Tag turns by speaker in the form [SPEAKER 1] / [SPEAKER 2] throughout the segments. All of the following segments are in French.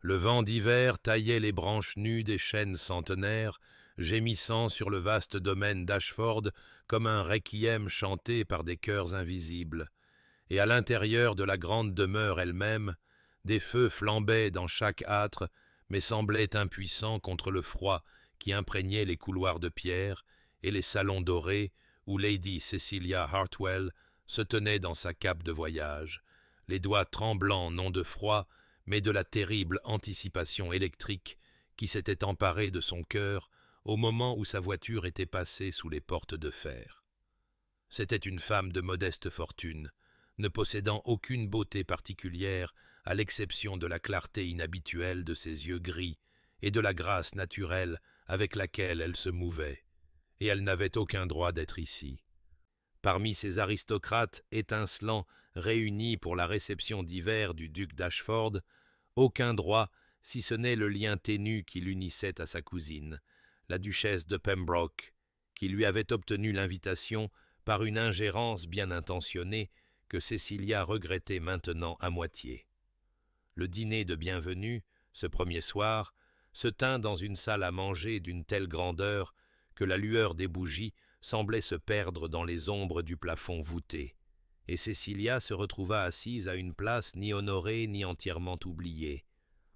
[SPEAKER 1] Le vent d'hiver taillait les branches nues des chênes centenaires, gémissant sur le vaste domaine d'Ashford comme un requiem chanté par des chœurs invisibles. Et à l'intérieur de la grande demeure elle-même, des feux flambaient dans chaque âtre, mais semblaient impuissants contre le froid qui imprégnait les couloirs de pierre et les salons dorés où Lady Cecilia Hartwell se tenait dans sa cape de voyage, les doigts tremblants non de froid, mais de la terrible anticipation électrique qui s'était emparée de son cœur au moment où sa voiture était passée sous les portes de fer. C'était une femme de modeste fortune, ne possédant aucune beauté particulière à l'exception de la clarté inhabituelle de ses yeux gris et de la grâce naturelle avec laquelle elle se mouvait, et elle n'avait aucun droit d'être ici. Parmi ces aristocrates étincelants réunis pour la réception d'hiver du duc d'Ashford, aucun droit, si ce n'est le lien ténu qui l'unissait à sa cousine, la duchesse de Pembroke, qui lui avait obtenu l'invitation par une ingérence bien intentionnée que Cecilia regrettait maintenant à moitié. Le dîner de bienvenue, ce premier soir, se tint dans une salle à manger d'une telle grandeur que la lueur des bougies semblait se perdre dans les ombres du plafond voûté, et Cecilia se retrouva assise à une place ni honorée ni entièrement oubliée,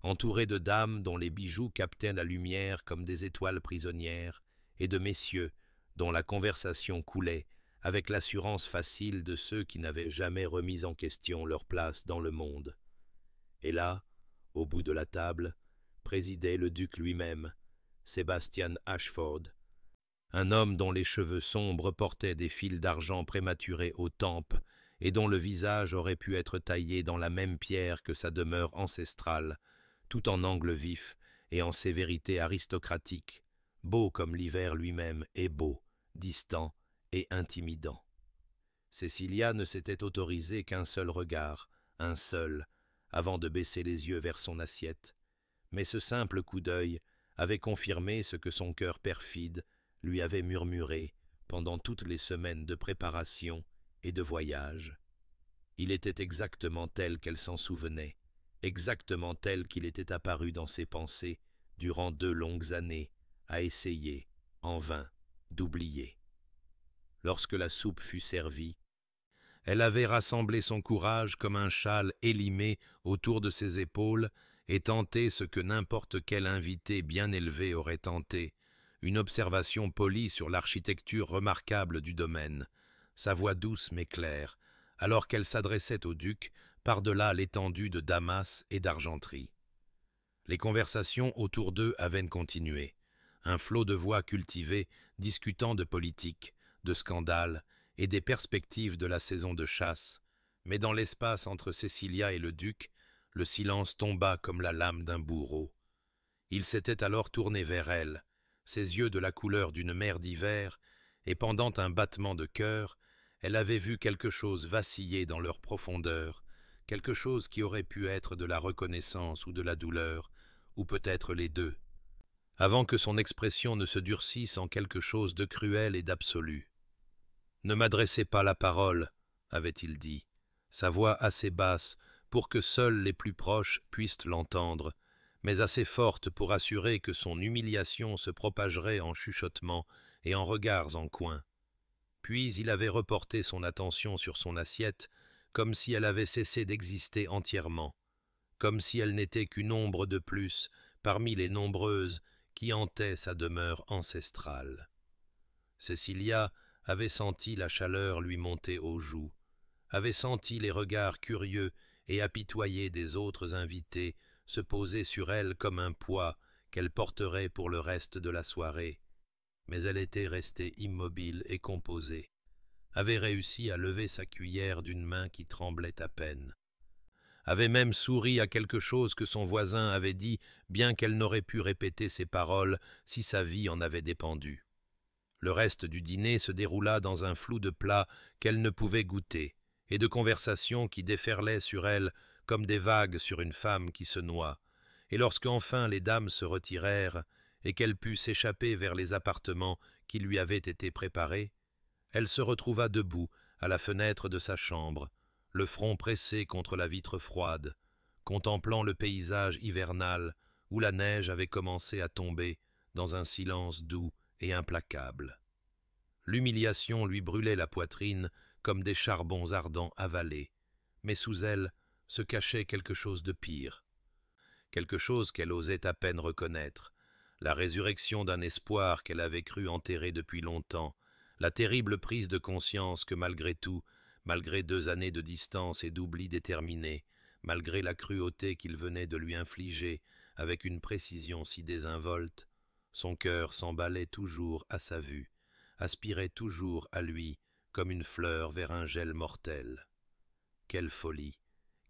[SPEAKER 1] entourée de dames dont les bijoux captaient la lumière comme des étoiles prisonnières, et de messieurs dont la conversation coulait avec l'assurance facile de ceux qui n'avaient jamais remis en question leur place dans le monde. Et là, au bout de la table, présidait le duc lui-même, Sébastien Ashford, un homme dont les cheveux sombres portaient des fils d'argent prématurés aux tempes et dont le visage aurait pu être taillé dans la même pierre que sa demeure ancestrale, tout en angle vif et en sévérité aristocratique, beau comme l'hiver lui-même est beau, distant et intimidant. Cecilia ne s'était autorisé qu'un seul regard, un seul, avant de baisser les yeux vers son assiette, mais ce simple coup d'œil avait confirmé ce que son cœur perfide lui avait murmuré pendant toutes les semaines de préparation et de voyage. Il était exactement tel qu'elle s'en souvenait, exactement tel qu'il était apparu dans ses pensées durant 2 longues années, à essayer, en vain, d'oublier. Lorsque la soupe fut servie, elle avait rassemblé son courage comme un châle élimé autour de ses épaules et tenté ce que n'importe quel invité bien élevé aurait tenté, une observation polie sur l'architecture remarquable du domaine, sa voix douce mais claire, alors qu'elle s'adressait au duc par-delà l'étendue de damas et d'argenterie. Les conversations autour d'eux avaient continué, un flot de voix cultivées discutant de politique, de scandales et des perspectives de la saison de chasse, mais dans l'espace entre Cecilia et le duc, le silence tomba comme la lame d'un bourreau. Il s'était alors tourné vers elle, ses yeux de la couleur d'une mer d'hiver, et pendant un battement de cœur, elle avait vu quelque chose vaciller dans leur profondeur, quelque chose qui aurait pu être de la reconnaissance ou de la douleur, ou peut-être les deux, avant que son expression ne se durcisse en quelque chose de cruel et d'absolu. « Ne m'adressez pas la parole, » avait-il dit, sa voix assez basse pour que seuls les plus proches puissent l'entendre, mais assez forte pour assurer que son humiliation se propagerait en chuchotements et en regards en coin. Puis il avait reporté son attention sur son assiette, comme si elle avait cessé d'exister entièrement, comme si elle n'était qu'une ombre de plus parmi les nombreuses qui hantaient sa demeure ancestrale. Cecilia avait senti la chaleur lui monter aux joues, avait senti les regards curieux et apitoyés des autres invités se poser sur elle comme un poids qu'elle porterait pour le reste de la soirée, mais elle était restée immobile et composée, avait réussi à lever sa cuillère d'une main qui tremblait à peine, avait même souri à quelque chose que son voisin avait dit, bien qu'elle n'aurait pu répéter ces paroles si sa vie en avait dépendu. Le reste du dîner se déroula dans un flou de plats qu'elle ne pouvait goûter, et de conversations qui déferlaient sur elle comme des vagues sur une femme qui se noie, et lorsqu'enfin les dames se retirèrent et qu'elle put s'échapper vers les appartements qui lui avaient été préparés, elle se retrouva debout à la fenêtre de sa chambre, le front pressé contre la vitre froide, contemplant le paysage hivernal où la neige avait commencé à tomber dans un silence doux et implacable. L'humiliation lui brûlait la poitrine comme des charbons ardents avalés, mais sous elle se cachait quelque chose de pire, quelque chose qu'elle osait à peine reconnaître, la résurrection d'un espoir qu'elle avait cru enterré depuis longtemps, la terrible prise de conscience que malgré tout, malgré 2 années de distance et d'oubli déterminé, malgré la cruauté qu'il venait de lui infliger avec une précision si désinvolte, son cœur s'emballait toujours à sa vue, aspirait toujours à lui comme une fleur vers un gel mortel. Quelle folie,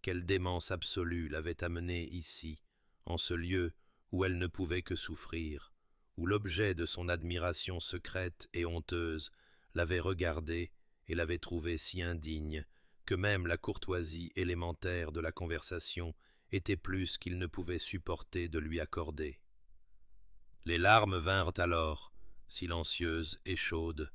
[SPEAKER 1] quelle démence absolue l'avait amenée ici, en ce lieu où elle ne pouvait que souffrir, où l'objet de son admiration secrète et honteuse l'avait regardé et l'avait trouvé si indigne que même la courtoisie élémentaire de la conversation était plus qu'il ne pouvait supporter de lui accorder. Les larmes vinrent alors, silencieuses et chaudes,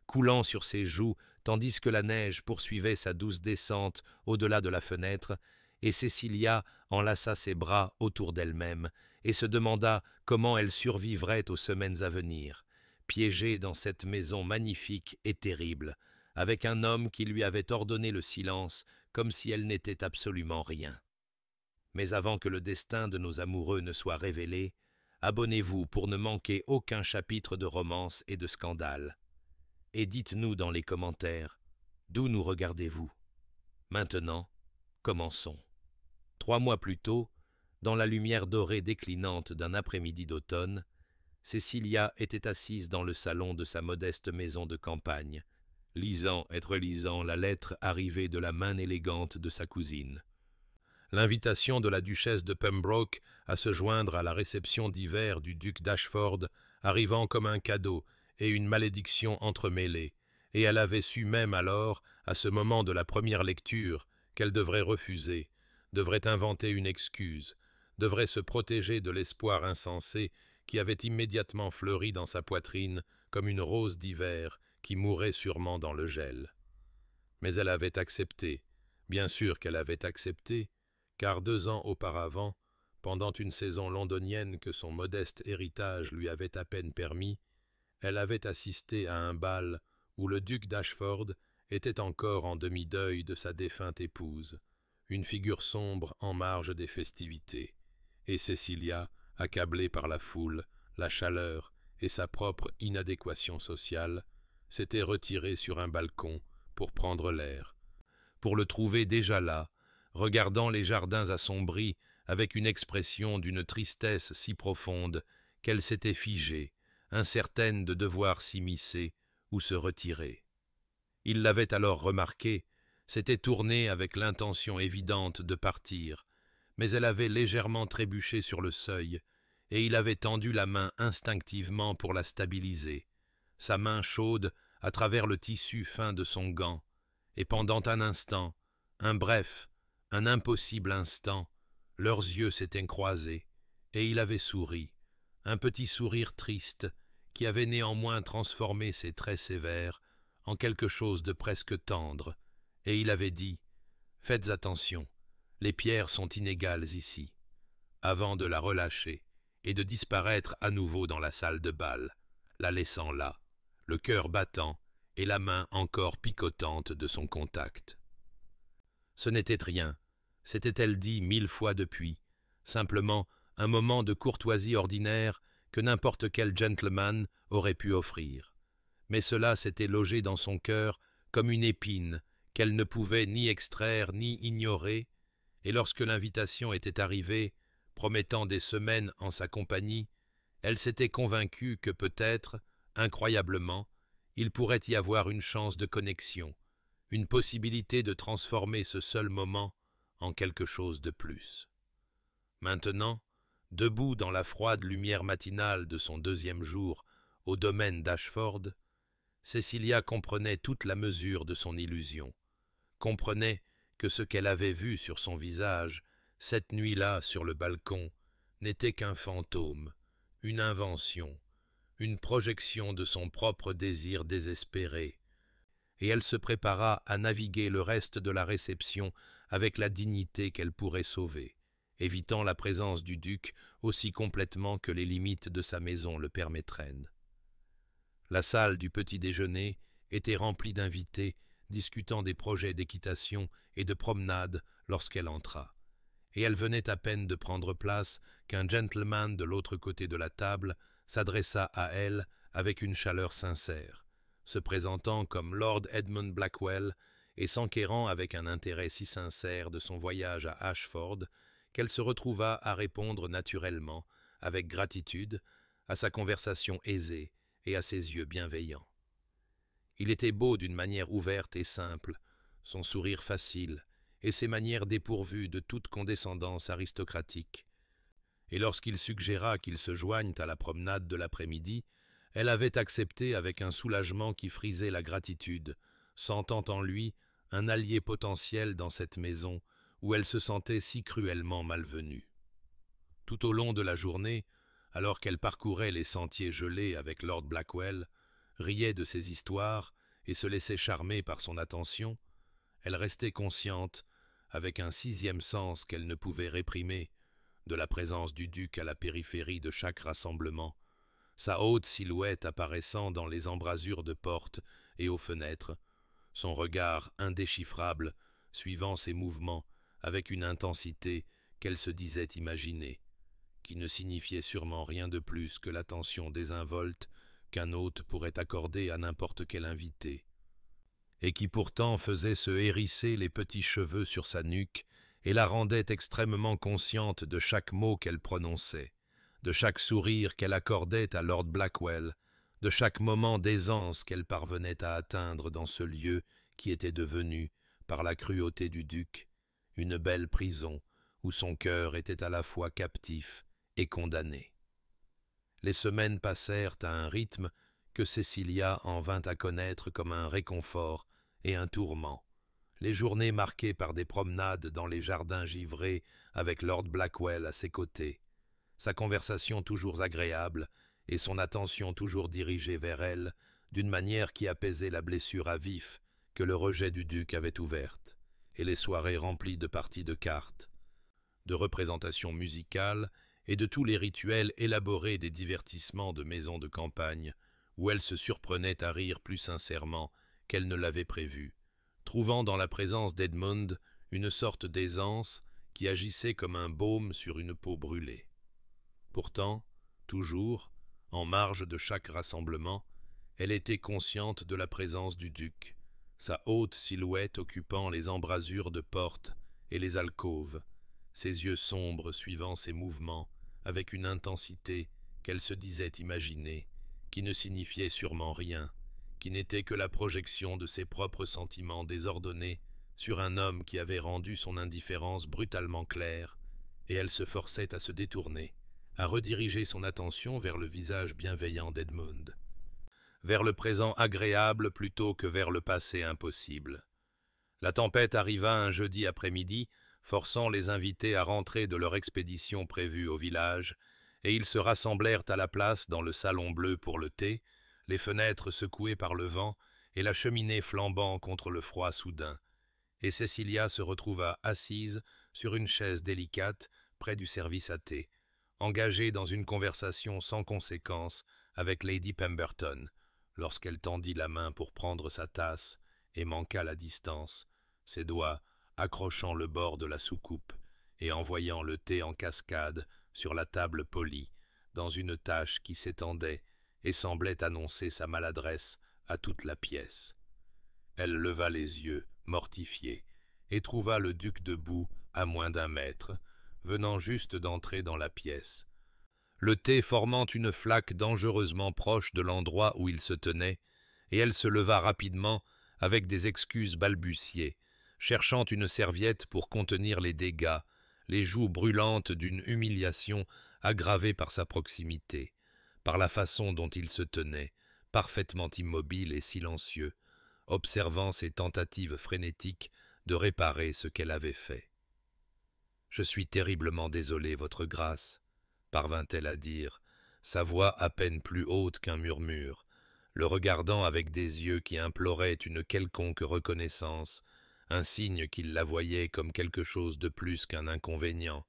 [SPEAKER 1] coulant sur ses joues tandis que la neige poursuivait sa douce descente au-delà de la fenêtre, et Cecilia enlaça ses bras autour d'elle-même et se demanda comment elle survivrait aux semaines à venir, piégée dans cette maison magnifique et terrible, avec un homme qui lui avait ordonné le silence comme si elle n'était absolument rien. Mais avant que le destin de nos amoureux ne soit révélé, abonnez-vous pour ne manquer aucun chapitre de romance et de scandale. Et dites-nous dans les commentaires, d'où nous regardez-vous? Maintenant, commençons. 3 mois plus tôt, dans la lumière dorée déclinante d'un après-midi d'automne, Cecilia était assise dans le salon de sa modeste maison de campagne, lisant et relisant la lettre arrivée de la main élégante de sa cousine. L'invitation de la duchesse de Pembroke à se joindre à la réception d'hiver du duc d'Ashford arrivant comme un cadeau et une malédiction entremêlée, et elle avait su même alors, à ce moment de la première lecture, qu'elle devrait refuser, devrait inventer une excuse, devrait se protéger de l'espoir insensé qui avait immédiatement fleuri dans sa poitrine comme une rose d'hiver qui mourait sûrement dans le gel. Mais elle avait accepté, bien sûr qu'elle avait accepté, car 2 ans auparavant, pendant une saison londonienne que son modeste héritage lui avait à peine permis, elle avait assisté à un bal où le duc d'Ashford était encore en demi-deuil de sa défunte épouse, une figure sombre en marge des festivités, et Cecilia, accablée par la foule, la chaleur et sa propre inadéquation sociale, s'était retirée sur un balcon pour prendre l'air, pour le trouver déjà là, regardant les jardins assombris avec une expression d'une tristesse si profonde qu'elle s'était figée, incertaine de devoir s'immiscer ou se retirer. Il l'avait alors remarqué, s'était tournée avec l'intention évidente de partir, mais elle avait légèrement trébuché sur le seuil, et il avait tendu la main instinctivement pour la stabiliser, sa main chaude à travers le tissu fin de son gant, et pendant un instant, un bref, un impossible instant, leurs yeux s'étaient croisés, et il avait souri, un petit sourire triste qui avait néanmoins transformé ses traits sévères en quelque chose de presque tendre, et il avait dit « Faites attention, les pierres sont inégales ici », avant de la relâcher et de disparaître à nouveau dans la salle de bal, la laissant là, le cœur battant et la main encore picotante de son contact. Ce n'était rien, s'était-elle dit 1000 fois depuis, simplement un moment de courtoisie ordinaire que n'importe quel gentleman aurait pu offrir. Mais cela s'était logé dans son cœur comme une épine qu'elle ne pouvait ni extraire ni ignorer, et lorsque l'invitation était arrivée, promettant des semaines en sa compagnie, elle s'était convaincue que peut-être, incroyablement, il pourrait y avoir une chance de connexion, une possibilité de transformer ce seul moment en quelque chose de plus. Maintenant, debout dans la froide lumière matinale de son 2e jour au domaine d'Ashford, Cecilia comprenait toute la mesure de son illusion, comprenait que ce qu'elle avait vu sur son visage, cette nuit-là sur le balcon, n'était qu'un fantôme, une invention, une projection de son propre désir désespéré, et elle se prépara à naviguer le reste de la réception avec la dignité qu'elle pourrait sauver, évitant la présence du duc aussi complètement que les limites de sa maison le permettraient. La salle du petit déjeuner était remplie d'invités discutant des projets d'équitation et de promenade lorsqu'elle entra, et elle venait à peine de prendre place qu'un gentleman de l'autre côté de la table s'adressa à elle avec une chaleur sincère, se présentant comme Lord Edmund Blackwell et s'enquérant avec un intérêt si sincère de son voyage à Ashford qu'elle se retrouva à répondre naturellement, avec gratitude, à sa conversation aisée et à ses yeux bienveillants. Il était beau d'une manière ouverte et simple, son sourire facile et ses manières dépourvues de toute condescendance aristocratique. Et lorsqu'il suggéra qu'ils se joignent à la promenade de l'après-midi, elle avait accepté avec un soulagement qui frisait la gratitude, sentant en lui un allié potentiel dans cette maison où elle se sentait si cruellement malvenue. Tout au long de la journée, alors qu'elle parcourait les sentiers gelés avec Lord Blackwell, riait de ses histoires et se laissait charmer par son attention, elle restait consciente, avec un sixième sens qu'elle ne pouvait réprimer, de la présence du duc à la périphérie de chaque rassemblement, sa haute silhouette apparaissant dans les embrasures de portes et aux fenêtres, son regard indéchiffrable suivant ses mouvements avec une intensité qu'elle se disait imaginer, qui ne signifiait sûrement rien de plus que l'attention désinvolte qu'un hôte pourrait accorder à n'importe quel invité, et qui pourtant faisait se hérisser les petits cheveux sur sa nuque et la rendait extrêmement consciente de chaque mot qu'elle prononçait, de chaque sourire qu'elle accordait à Lord Blackwell, de chaque moment d'aisance qu'elle parvenait à atteindre dans ce lieu qui était devenu, par la cruauté du duc, une belle prison où son cœur était à la fois captif et condamné. Les semaines passèrent à un rythme que Cecilia en vint à connaître comme un réconfort et un tourment, les journées marquées par des promenades dans les jardins givrés avec Lord Blackwell à ses côtés, sa conversation toujours agréable et son attention toujours dirigée vers elle d'une manière qui apaisait la blessure à vif que le rejet du duc avait ouverte, et les soirées remplies de parties de cartes, de représentations musicales et de tous les rituels élaborés des divertissements de maisons de campagne, où elle se surprenait à rire plus sincèrement qu'elle ne l'avait prévu, trouvant dans la présence d'Edmund une sorte d'aisance qui agissait comme un baume sur une peau brûlée. Pourtant, toujours, en marge de chaque rassemblement, elle était consciente de la présence du duc, sa haute silhouette occupant les embrasures de portes et les alcôves, ses yeux sombres suivant ses mouvements avec une intensité qu'elle se disait imaginer, qui ne signifiait sûrement rien, qui n'était que la projection de ses propres sentiments désordonnés sur un homme qui avait rendu son indifférence brutalement claire, et elle se forçait à se détourner, à rediriger son attention vers le visage bienveillant d'Edmund, vers le présent agréable plutôt que vers le passé impossible. La tempête arriva un jeudi après-midi, forçant les invités à rentrer de leur expédition prévue au village, et ils se rassemblèrent à la place dans le salon bleu pour le thé, les fenêtres secouées par le vent et la cheminée flambant contre le froid soudain, et Cecilia se retrouva assise sur une chaise délicate près du service à thé, engagée dans une conversation sans conséquence avec Lady Pemberton, lorsqu'elle tendit la main pour prendre sa tasse et manqua la distance, ses doigts accrochant le bord de la soucoupe et envoyant le thé en cascade sur la table polie, dans une tache qui s'étendait et semblait annoncer sa maladresse à toute la pièce. Elle leva les yeux, mortifiée, et trouva le duc debout à moins d'un mètre, venant juste d'entrer dans la pièce, le thé formant une flaque dangereusement proche de l'endroit où il se tenait, et elle se leva rapidement avec des excuses balbutiées, cherchant une serviette pour contenir les dégâts, les joues brûlantes d'une humiliation aggravée par sa proximité, par la façon dont il se tenait, parfaitement immobile et silencieux, observant ses tentatives frénétiques de réparer ce qu'elle avait fait. « Je suis terriblement désolée, votre grâce, » parvint-elle à dire, sa voix à peine plus haute qu'un murmure, le regardant avec des yeux qui imploraient une quelconque reconnaissance, un signe qu'il la voyait comme quelque chose de plus qu'un inconvénient,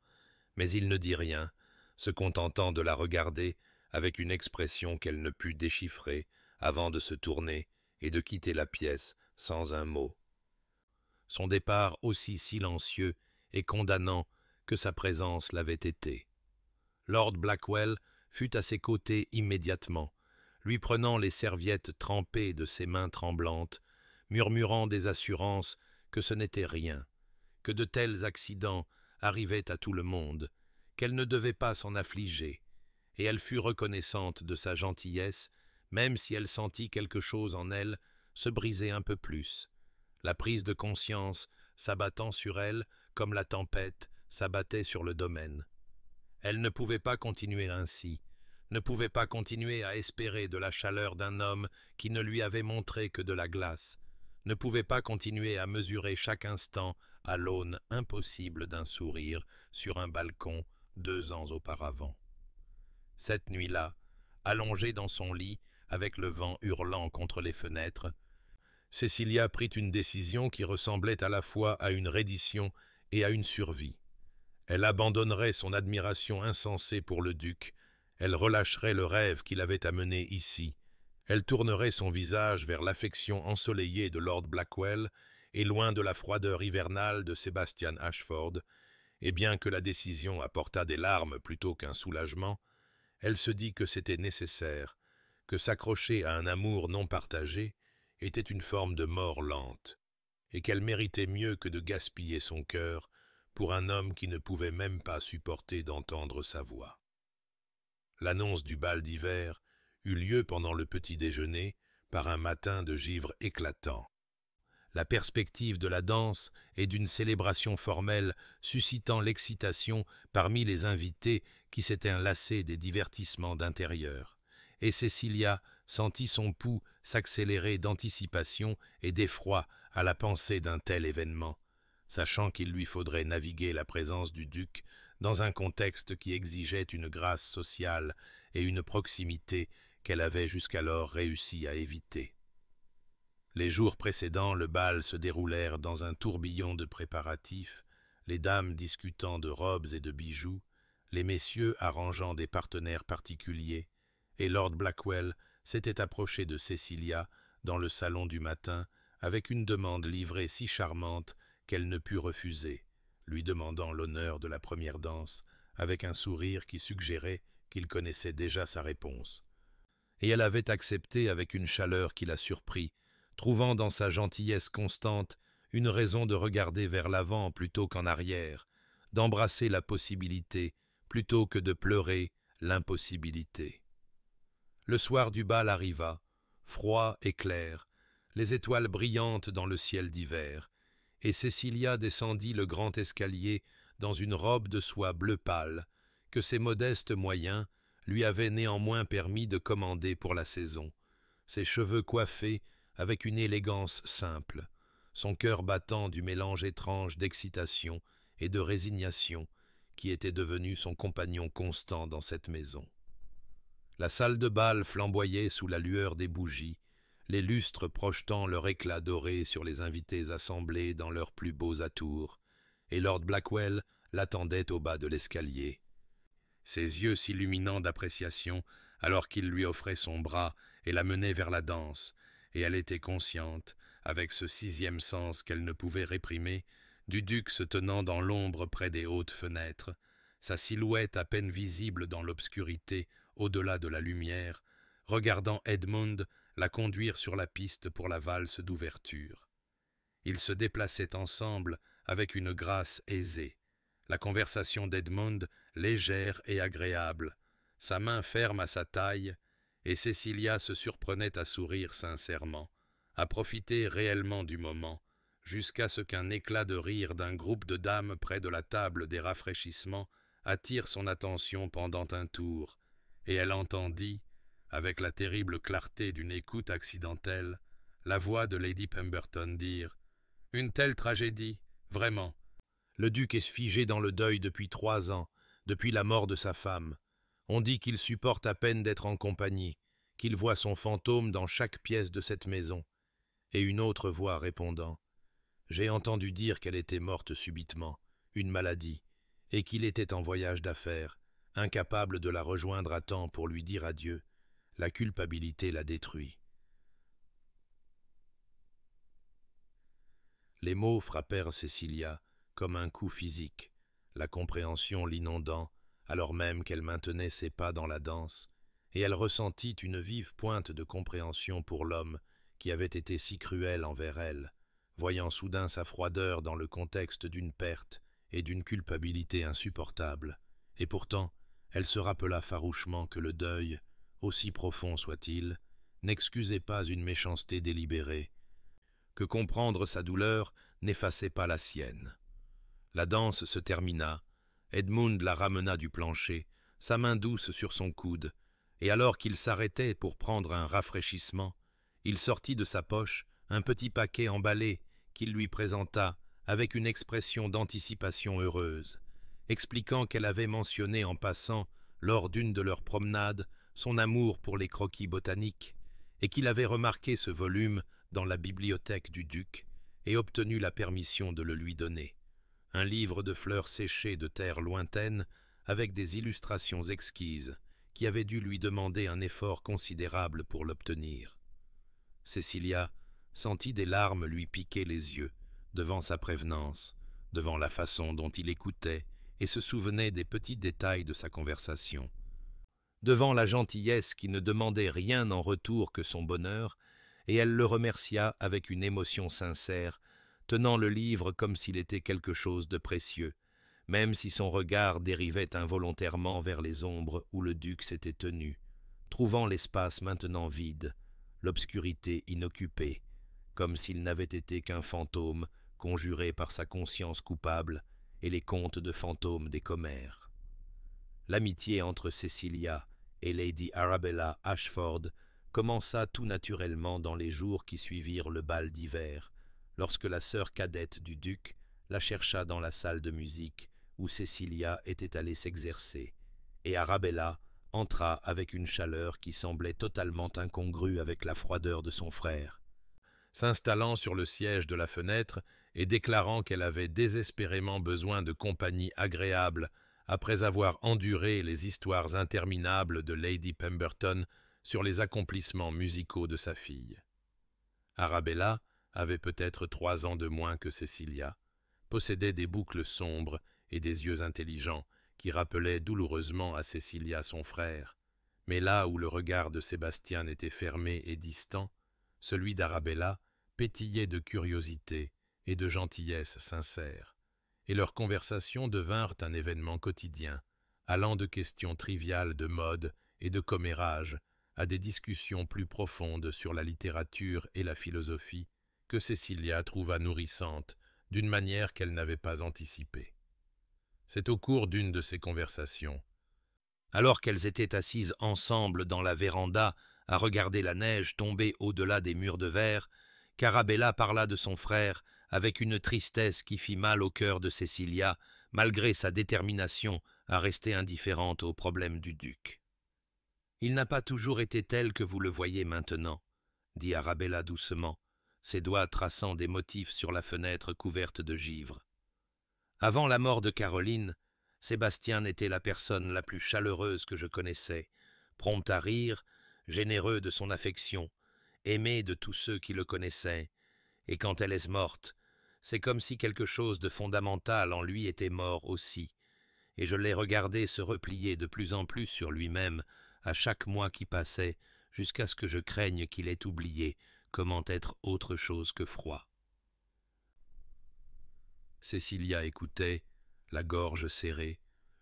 [SPEAKER 1] mais il ne dit rien, se contentant de la regarder avec une expression qu'elle ne put déchiffrer avant de se tourner et de quitter la pièce sans un mot. Son départ aussi silencieux et condamnant que sa présence l'avait été. Lord Blackwell fut à ses côtés immédiatement, lui prenant les serviettes trempées de ses mains tremblantes, murmurant des assurances que ce n'était rien, que de tels accidents arrivaient à tout le monde, qu'elle ne devait pas s'en affliger, et elle fut reconnaissante de sa gentillesse, même si elle sentit quelque chose en elle se briser un peu plus, la prise de conscience s'abattant sur elle comme la tempête s'abattait sur le domaine. Elle ne pouvait pas continuer ainsi, ne pouvait pas continuer à espérer de la chaleur d'un homme qui ne lui avait montré que de la glace, ne pouvait pas continuer à mesurer chaque instant à l'aune impossible d'un sourire sur un balcon 2 ans auparavant. Cette nuit-là, allongée dans son lit, avec le vent hurlant contre les fenêtres, Cecilia prit une décision qui ressemblait à la fois à une reddition et à une survie. Elle abandonnerait son admiration insensée pour le duc, elle relâcherait le rêve qui l'avait amenée ici, elle tournerait son visage vers l'affection ensoleillée de Lord Blackwell et loin de la froideur hivernale de Sebastian Ashford, et bien que la décision apportât des larmes plutôt qu'un soulagement, elle se dit que c'était nécessaire, que s'accrocher à un amour non partagé était une forme de mort lente, et qu'elle méritait mieux que de gaspiller son cœur pour un homme qui ne pouvait même pas supporter d'entendre sa voix. L'annonce du bal d'hiver eut lieu pendant le petit déjeuner par un matin de givre éclatant. La perspective de la danse et d'une célébration formelle suscitant l'excitation parmi les invités qui s'étaient lassés des divertissements d'intérieur, et Cecilia sentit son pouls s'accélérer d'anticipation et d'effroi à la pensée d'un tel événement, sachant qu'il lui faudrait naviguer la présence du duc dans un contexte qui exigeait une grâce sociale et une proximité qu'elle avait jusqu'alors réussi à éviter. Les jours précédents, le bal se déroulèrent dans un tourbillon de préparatifs, les dames discutant de robes et de bijoux, les messieurs arrangeant des partenaires particuliers, et Lord Blackwell s'était approché de Cecilia dans le salon du matin avec une demande livrée si charmante qu'elle ne put refuser, lui demandant l'honneur de la première danse, avec un sourire qui suggérait qu'il connaissait déjà sa réponse. Et elle avait accepté avec une chaleur qui la surprit, trouvant dans sa gentillesse constante une raison de regarder vers l'avant plutôt qu'en arrière, d'embrasser la possibilité plutôt que de pleurer l'impossibilité. Le soir du bal arriva, froid et clair, les étoiles brillantes dans le ciel d'hiver, et Cecilia descendit le grand escalier dans une robe de soie bleu pâle, que ses modestes moyens lui avaient néanmoins permis de commander pour la saison, ses cheveux coiffés avec une élégance simple, son cœur battant du mélange étrange d'excitation et de résignation qui était devenu son compagnon constant dans cette maison. La salle de bal flamboyait sous la lueur des bougies, les lustres projetant leur éclat doré sur les invités assemblés dans leurs plus beaux atours, et Lord Blackwell l'attendait au bas de l'escalier, ses yeux s'illuminant d'appréciation alors qu'il lui offrait son bras et la menait vers la danse, et elle était consciente, avec ce sixième sens qu'elle ne pouvait réprimer, du duc se tenant dans l'ombre près des hautes fenêtres, sa silhouette à peine visible dans l'obscurité au-delà de la lumière, regardant Edmund la conduire sur la piste pour la valse d'ouverture. Ils se déplaçaient ensemble avec une grâce aisée, la conversation d'Edmund légère et agréable, sa main ferme à sa taille, et Cecilia se surprenait à sourire sincèrement, à profiter réellement du moment, jusqu'à ce qu'un éclat de rire d'un groupe de dames près de la table des rafraîchissements attire son attention pendant un tour, et elle entendit, avec la terrible clarté d'une écoute accidentelle, la voix de Lady Pemberton dire « Une telle tragédie, vraiment. Le duc est figé dans le deuil depuis 3 ans, depuis la mort de sa femme. On dit qu'il supporte à peine d'être en compagnie, qu'il voit son fantôme dans chaque pièce de cette maison. » Et une autre voix répondant « J'ai entendu dire qu'elle était morte subitement, une maladie, et qu'il était en voyage d'affaires, incapable de la rejoindre à temps pour lui dire adieu. La culpabilité l'a détruit. » Les mots frappèrent Cecilia comme un coup physique, la compréhension l'inondant, alors même qu'elle maintenait ses pas dans la danse, et elle ressentit une vive pointe de compréhension pour l'homme qui avait été si cruel envers elle, voyant soudain sa froideur dans le contexte d'une perte et d'une culpabilité insupportable. Et pourtant, elle se rappela farouchement que le deuil, aussi profond soit-il, n'excusait pas une méchanceté délibérée, que comprendre sa douleur n'effaçait pas la sienne. La danse se termina, Edmund la ramena du plancher, sa main douce sur son coude, et alors qu'il s'arrêtait pour prendre un rafraîchissement, il sortit de sa poche un petit paquet emballé qu'il lui présenta avec une expression d'anticipation heureuse, expliquant qu'elle avait mentionné en passant, lors d'une de leurs promenades, son amour pour les croquis botaniques, et qu'il avait remarqué ce volume dans la bibliothèque du duc et obtenu la permission de le lui donner. Un livre de fleurs séchées de terres lointaines avec des illustrations exquises qui avaient dû lui demander un effort considérable pour l'obtenir. Cecilia sentit des larmes lui piquer les yeux devant sa prévenance, devant la façon dont il écoutait et se souvenait des petits détails de sa conversation, devant la gentillesse qui ne demandait rien en retour que son bonheur, et elle le remercia avec une émotion sincère, tenant le livre comme s'il était quelque chose de précieux, même si son regard dérivait involontairement vers les ombres où le duc s'était tenu, trouvant l'espace maintenant vide, l'obscurité inoccupée, comme s'il n'avait été qu'un fantôme conjuré par sa conscience coupable et les contes de fantômes des commères. L'amitié entre Cecilia et Lady Arabella Ashford commença tout naturellement dans les jours qui suivirent le bal d'hiver, lorsque la sœur cadette du duc la chercha dans la salle de musique où Cecilia était allée s'exercer, et Arabella entra avec une chaleur qui semblait totalement incongrue avec la froideur de son frère, s'installant sur le siège de la fenêtre et déclarant qu'elle avait désespérément besoin de compagnie agréable après avoir enduré les histoires interminables de Lady Pemberton sur les accomplissements musicaux de sa fille. Arabella avait peut-être 3 ans de moins que Cecilia, possédait des boucles sombres et des yeux intelligents qui rappelaient douloureusement à Cecilia son frère, mais là où le regard de Sébastien était fermé et distant, celui d'Arabella pétillait de curiosité et de gentillesse sincère, et leurs conversations devinrent un événement quotidien, allant de questions triviales de mode et de commérage à des discussions plus profondes sur la littérature et la philosophie que Cecilia trouva nourrissantes d'une manière qu'elle n'avait pas anticipée. C'est au cours d'une de ces conversations, alors qu'elles étaient assises ensemble dans la véranda à regarder la neige tomber au-delà des murs de verre, qu'Arabella parla de son frère avec une tristesse qui fit mal au cœur de Cecilia, malgré sa détermination à rester indifférente aux problèmes du duc. « Il n'a pas toujours été tel que vous le voyez maintenant, » dit Arabella doucement, ses doigts traçant des motifs sur la fenêtre couverte de givre. Avant la mort de Caroline, Sébastien était la personne la plus chaleureuse que je connaissais, prompt à rire, généreux de son affection, aimé de tous ceux qui le connaissaient, et quand elle est morte, c'est comme si quelque chose de fondamental en lui était mort aussi, et je l'ai regardé se replier de plus en plus sur lui-même à chaque mois qui passait, jusqu'à ce que je craigne qu'il ait oublié comment être autre chose que froid. Cecilia écoutait, la gorge serrée,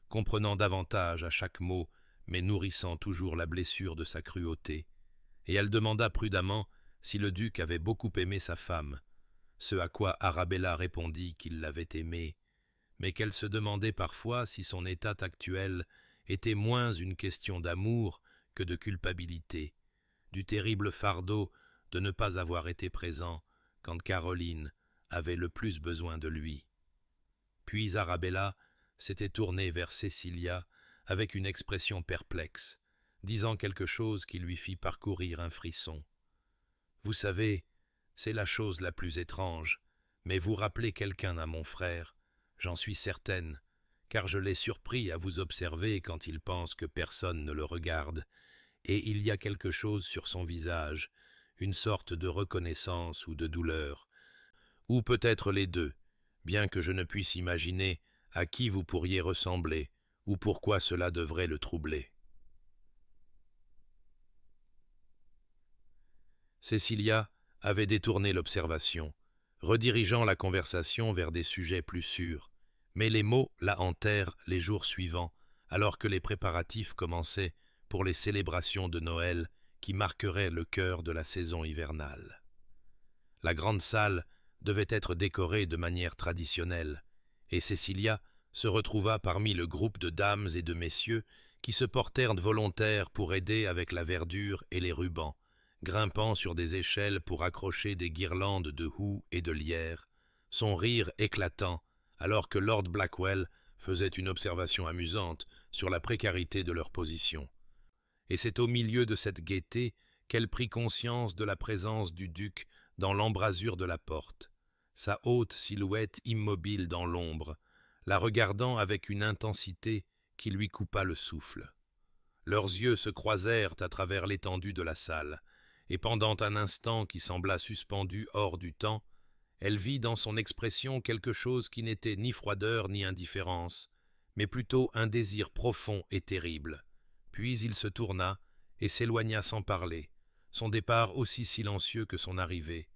[SPEAKER 1] comprenant davantage à chaque mot, mais nourrissant toujours la blessure de sa cruauté, et elle demanda prudemment si le duc avait beaucoup aimé sa femme, ce à quoi Arabella répondit qu'il l'avait aimée, mais qu'elle se demandait parfois si son état actuel était moins une question d'amour que de culpabilité, du terrible fardeau de ne pas avoir été présent quand Caroline avait le plus besoin de lui. Puis Arabella s'était tournée vers Cecilia avec une expression perplexe, disant quelque chose qui lui fit parcourir un frisson. « Vous savez, c'est la chose la plus étrange, mais vous rappelez quelqu'un à mon frère, j'en suis certaine, car je l'ai surpris à vous observer quand il pense que personne ne le regarde, et il y a quelque chose sur son visage, une sorte de reconnaissance ou de douleur, ou peut-être les deux, bien que je ne puisse imaginer à qui vous pourriez ressembler, ou pourquoi cela devrait le troubler. Cecilia avait détourné l'observation, redirigeant la conversation vers des sujets plus sûrs, mais les mots la hantèrent les jours suivants, alors que les préparatifs commençaient pour les célébrations de Noël qui marqueraient le cœur de la saison hivernale. La grande salle devait être décorée de manière traditionnelle, et Cecilia se retrouva parmi le groupe de dames et de messieurs qui se portèrent volontaires pour aider avec la verdure et les rubans, grimpant sur des échelles pour accrocher des guirlandes de houx et de lierre, son rire éclatant alors que Lord Blackwell faisait une observation amusante sur la précarité de leur position. Et c'est au milieu de cette gaieté qu'elle prit conscience de la présence du duc dans l'embrasure de la porte, sa haute silhouette immobile dans l'ombre, la regardant avec une intensité qui lui coupa le souffle. Leurs yeux se croisèrent à travers l'étendue de la salle, et pendant un instant qui sembla suspendu hors du temps, elle vit dans son expression quelque chose qui n'était ni froideur ni indifférence, mais plutôt un désir profond et terrible. Puis il se tourna et s'éloigna sans parler, son départ aussi silencieux que son arrivée,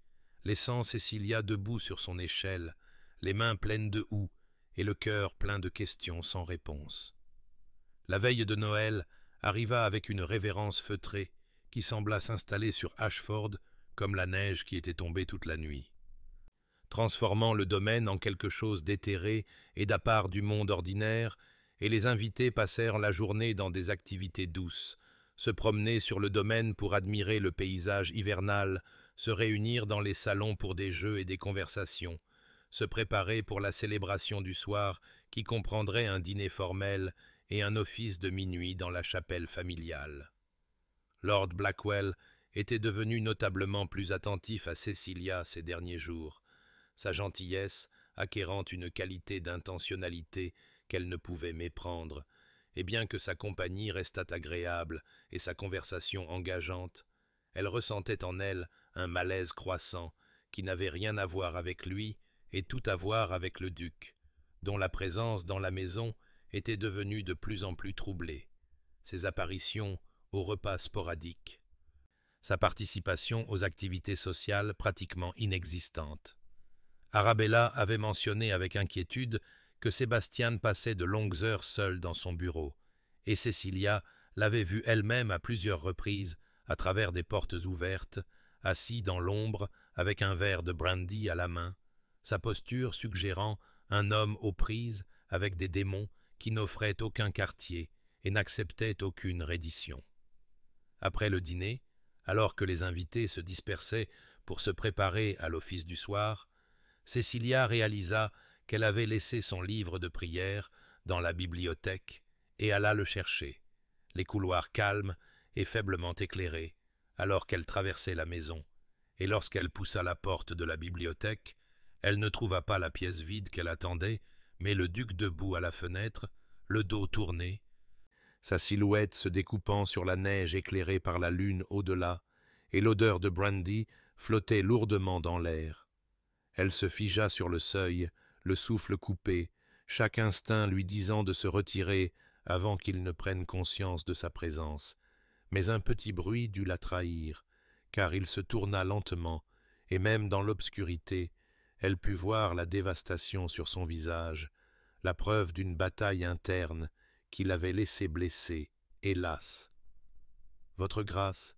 [SPEAKER 1] laissant Cecilia debout sur son échelle, les mains pleines de houx et le cœur plein de questions sans réponse. La veille de Noël arriva avec une révérence feutrée qui sembla s'installer sur Ashford comme la neige qui était tombée toute la nuit, transformant le domaine en quelque chose d'éthéré et d'à part du monde ordinaire, et les invités passèrent la journée dans des activités douces, se promener sur le domaine pour admirer le paysage hivernal, se réunir dans les salons pour des jeux et des conversations, se préparer pour la célébration du soir qui comprendrait un dîner formel et un office de minuit dans la chapelle familiale. Lord Blackwell était devenu notablement plus attentif à Cecilia ces derniers jours, sa gentillesse acquérant une qualité d'intentionnalité qu'elle ne pouvait méprendre, et bien que sa compagnie restât agréable et sa conversation engageante, elle ressentait en elle un malaise croissant qui n'avait rien à voir avec lui et tout à voir avec le duc, dont la présence dans la maison était devenue de plus en plus troublée, ses apparitions aux repas sporadiques, sa participation aux activités sociales pratiquement inexistantes. Arabella avait mentionné avec inquiétude que Sébastien passait de longues heures seul dans son bureau, et Cecilia l'avait vu elle-même à plusieurs reprises, à travers des portes ouvertes, assis dans l'ombre avec un verre de brandy à la main, sa posture suggérant un homme aux prises avec des démons qui n'offraient aucun quartier et n'acceptaient aucune reddition. Après le dîner, alors que les invités se dispersaient pour se préparer à l'office du soir, Cecilia réalisa qu'elle avait laissé son livre de prière dans la bibliothèque et alla le chercher, les couloirs calmes et faiblement éclairés, alors qu'elle traversait la maison, et lorsqu'elle poussa la porte de la bibliothèque, elle ne trouva pas la pièce vide qu'elle attendait, mais le duc debout à la fenêtre, le dos tourné, sa silhouette se découpant sur la neige éclairée par la lune au-delà, et l'odeur de brandy flottait lourdement dans l'air. Elle se figea sur le seuil, le souffle coupé, chaque instinct lui disant de se retirer avant qu'il ne prenne conscience de sa présence. Mais un petit bruit dut la trahir, car il se tourna lentement, et même dans l'obscurité, elle put voir la dévastation sur son visage, la preuve d'une bataille interne qui l'avait laissé blessé, hélas. « Votre grâce,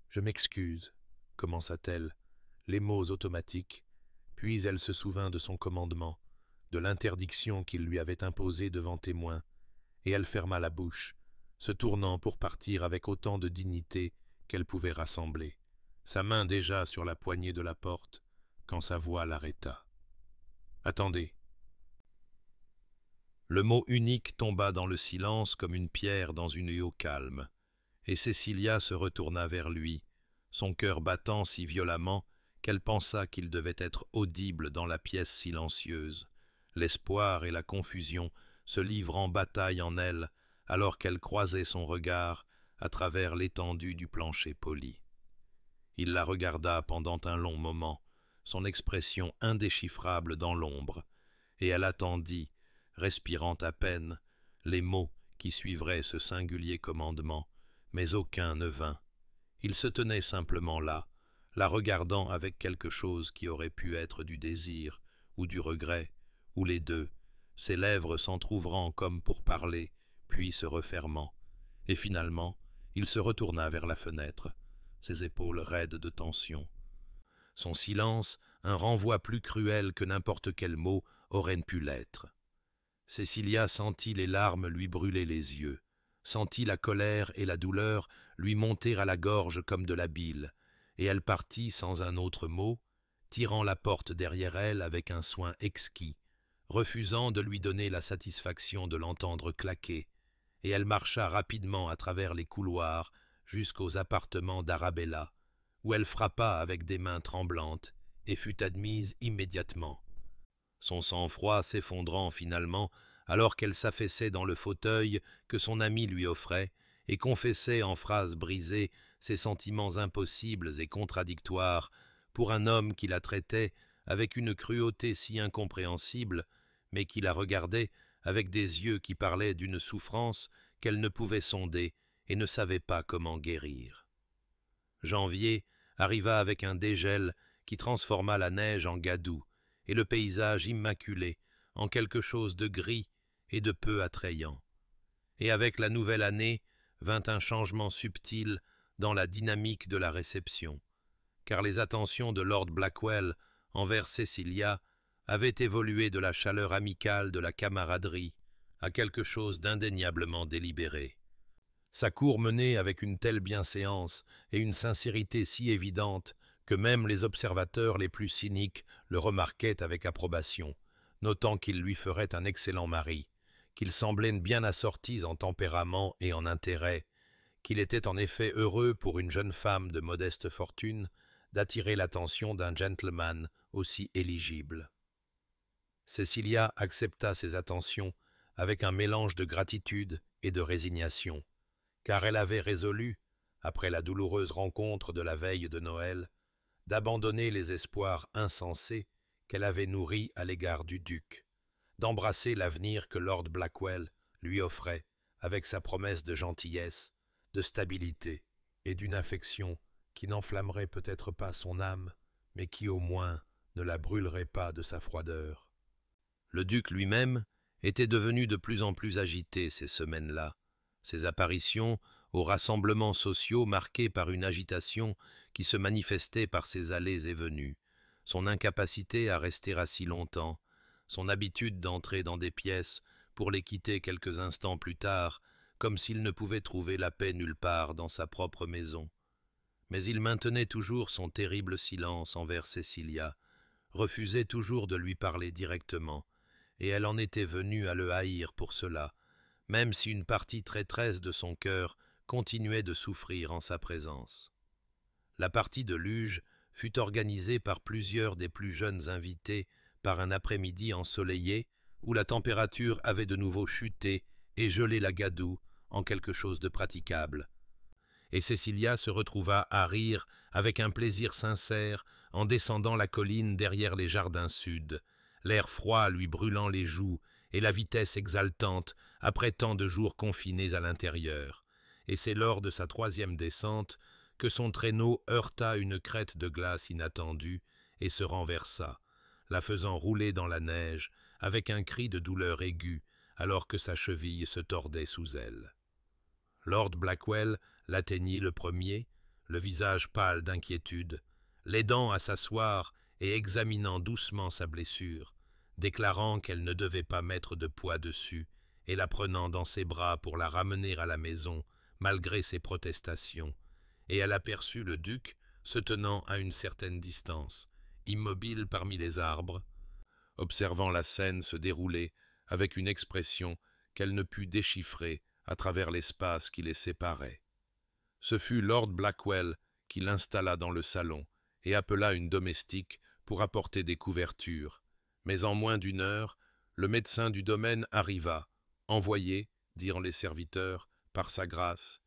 [SPEAKER 1] je m'excuse, » commença-t-elle, les mots automatiques, puis elle se souvint de son commandement, de l'interdiction qu'il lui avait imposée devant témoins, et elle ferma la bouche, se tournant pour partir avec autant de dignité qu'elle pouvait rassembler, sa main déjà sur la poignée de la porte, quand sa voix l'arrêta. « Attendez !» Le mot unique tomba dans le silence comme une pierre dans une eau calme, et Cecilia se retourna vers lui, son cœur battant si violemment qu'elle pensa qu'il devait être audible dans la pièce silencieuse, l'espoir et la confusion se livrant bataille en elle, alors qu'elle croisait son regard à travers l'étendue du plancher poli. Il la regarda pendant un long moment, son expression indéchiffrable dans l'ombre, et elle attendit, respirant à peine, les mots qui suivraient ce singulier commandement, mais aucun ne vint. Il se tenait simplement là, la regardant avec quelque chose qui aurait pu être du désir ou du regret, ou les deux, ses lèvres s'entr'ouvrant comme pour parler, puis se refermant, et finalement il se retourna vers la fenêtre, ses épaules raides de tension. Son silence, un renvoi plus cruel que n'importe quel mot aurait pu l'être. Cécilia sentit les larmes lui brûler les yeux, sentit la colère et la douleur lui monter à la gorge comme de la bile, et elle partit sans un autre mot, tirant la porte derrière elle avec un soin exquis, refusant de lui donner la satisfaction de l'entendre claquer, et elle marcha rapidement à travers les couloirs jusqu'aux appartements d'Arabella, où elle frappa avec des mains tremblantes et fut admise immédiatement. Son sang-froid s'effondrant finalement alors qu'elle s'affaissait dans le fauteuil que son ami lui offrait et confessait en phrases brisées ses sentiments impossibles et contradictoires pour un homme qui la traitait avec une cruauté si incompréhensible, mais qui la regardait avec des yeux qui parlaient d'une souffrance qu'elle ne pouvait sonder et ne savait pas comment guérir. Janvier arriva avec un dégel qui transforma la neige en gadoue et le paysage immaculé en quelque chose de gris et de peu attrayant. Et avec la nouvelle année vint un changement subtil dans la dynamique de la réception, car les attentions de Lord Blackwell envers Cecilia avaient évolué de la chaleur amicale de la camaraderie à quelque chose d'indéniablement délibéré. Sa cour menait avec une telle bienséance et une sincérité si évidente que même les observateurs les plus cyniques le remarquaient avec approbation, notant qu'il lui ferait un excellent mari, qu'il semblait bien assorti en tempérament et en intérêt, qu'il était en effet heureux pour une jeune femme de modeste fortune d'attirer l'attention d'un gentleman aussi éligible. Cecilia accepta ces attentions avec un mélange de gratitude et de résignation, car elle avait résolu, après la douloureuse rencontre de la veille de Noël, d'abandonner les espoirs insensés qu'elle avait nourris à l'égard du duc, d'embrasser l'avenir que Lord Blackwell lui offrait avec sa promesse de gentillesse, de stabilité et d'une affection qui n'enflammerait peut-être pas son âme, mais qui au moins ne la brûlerait pas de sa froideur. Le duc lui-même était devenu de plus en plus agité ces semaines-là, ses apparitions aux rassemblements sociaux marqués par une agitation qui se manifestait par ses allées et venues, son incapacité à rester assis longtemps, son habitude d'entrer dans des pièces pour les quitter quelques instants plus tard, comme s'il ne pouvait trouver la paix nulle part dans sa propre maison. Mais il maintenait toujours son terrible silence envers Cecilia, refusait toujours de lui parler directement, et elle en était venue à le haïr pour cela, même si une partie traîtresse de son cœur continuait de souffrir en sa présence. La partie de luge fut organisée par plusieurs des plus jeunes invités par un après-midi ensoleillé où la température avait de nouveau chuté et gelé la gadoue en quelque chose de praticable. Et Cecilia se retrouva à rire avec un plaisir sincère en descendant la colline derrière les jardins sud, l'air froid lui brûlant les joues et la vitesse exaltante après tant de jours confinés à l'intérieur. Et c'est lors de sa troisième descente que son traîneau heurta une crête de glace inattendue et se renversa, la faisant rouler dans la neige avec un cri de douleur aiguë alors que sa cheville se tordait sous elle. Lord Blackwell l'atteignit le premier, le visage pâle d'inquiétude, l'aidant à s'asseoir et examinant doucement sa blessure, déclarant qu'elle ne devait pas mettre de poids dessus et la prenant dans ses bras pour la ramener à la maison malgré ses protestations, et elle aperçut le duc se tenant à une certaine distance, immobile parmi les arbres, observant la scène se dérouler avec une expression qu'elle ne put déchiffrer à travers l'espace qui les séparait. Ce fut Lord Blackwell qui l'installa dans le salon et appela une domestique pour apporter des couvertures. Mais en moins d'une heure, le médecin du domaine arriva, envoyé, dirent les serviteurs, par sa grâce,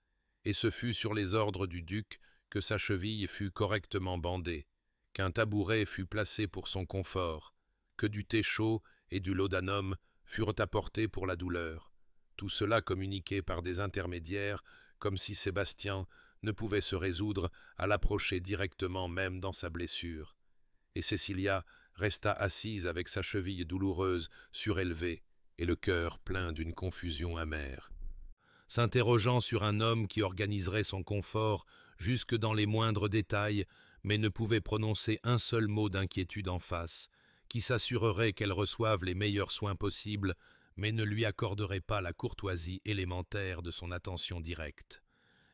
[SPEAKER 1] et ce fut sur les ordres du duc que sa cheville fut correctement bandée, qu'un tabouret fut placé pour son confort, que du thé chaud et du laudanum furent apportés pour la douleur, tout cela communiqué par des intermédiaires, comme si Sébastien ne pouvait se résoudre à l'approcher directement même dans sa blessure. Et Cécilia resta assise avec sa cheville douloureuse surélevée et le cœur plein d'une confusion amère. S'interrogeant sur un homme qui organiserait son confort jusque dans les moindres détails, mais ne pouvait prononcer un seul mot d'inquiétude en face, qui s'assurerait qu'elle reçoive les meilleurs soins possibles, mais ne lui accorderait pas la courtoisie élémentaire de son attention directe.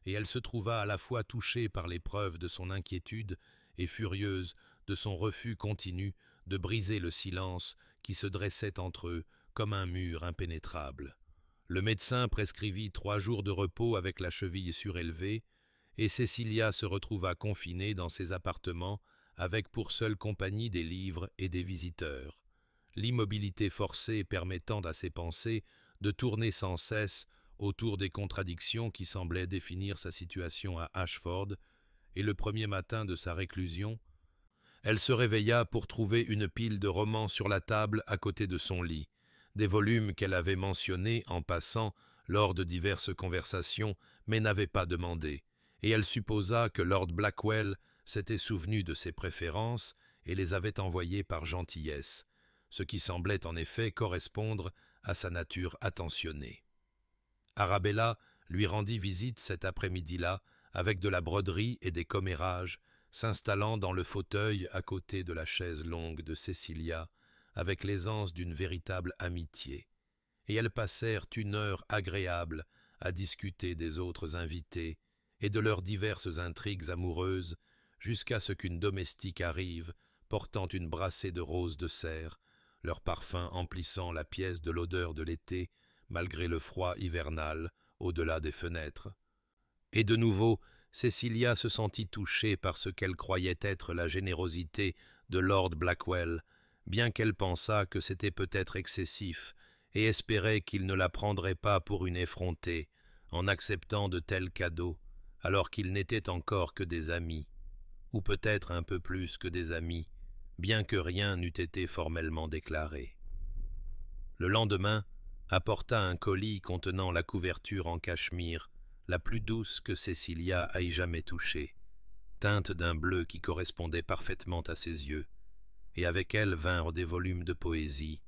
[SPEAKER 1] Et elle se trouva à la fois touchée par les preuves de son inquiétude et furieuse de son refus continu de briser le silence qui se dressait entre eux comme un mur impénétrable. Le médecin prescrivit 3 jours de repos avec la cheville surélevée, et Cécilia se retrouva confinée dans ses appartements avec pour seule compagnie des livres et des visiteurs, l'immobilité forcée permettant à ses pensées de tourner sans cesse autour des contradictions qui semblaient définir sa situation à Ashford, et le premier matin de sa réclusion, elle se réveilla pour trouver une pile de romans sur la table à côté de son lit, des volumes qu'elle avait mentionnés en passant lors de diverses conversations, mais n'avait pas demandé, et elle supposa que Lord Blackwell s'était souvenu de ses préférences et les avait envoyés par gentillesse, ce qui semblait en effet correspondre à sa nature attentionnée. Arabella lui rendit visite cet après-midi-là avec de la broderie et des commérages, s'installant dans le fauteuil à côté de la chaise longue de Cécilia, avec l'aisance d'une véritable amitié, et elles passèrent une heure agréable à discuter des autres invités et de leurs diverses intrigues amoureuses, jusqu'à ce qu'une domestique arrive, portant une brassée de roses de serre, leur parfum emplissant la pièce de l'odeur de l'été, malgré le froid hivernal, au-delà des fenêtres. Et de nouveau, Cécilia se sentit touchée par ce qu'elle croyait être la générosité de Lord Blackwell, bien qu'elle pensât que c'était peut-être excessif, et espérait qu'il ne la prendrait pas pour une effrontée, en acceptant de tels cadeaux, alors qu'ils n'étaient encore que des amis, ou peut-être un peu plus que des amis, bien que rien n'eût été formellement déclaré. Le lendemain apporta un colis contenant la couverture en cachemire, la plus douce que Cécilia ait jamais touchée, teinte d'un bleu qui correspondait parfaitement à ses yeux, et avec elle vinrent des volumes de poésie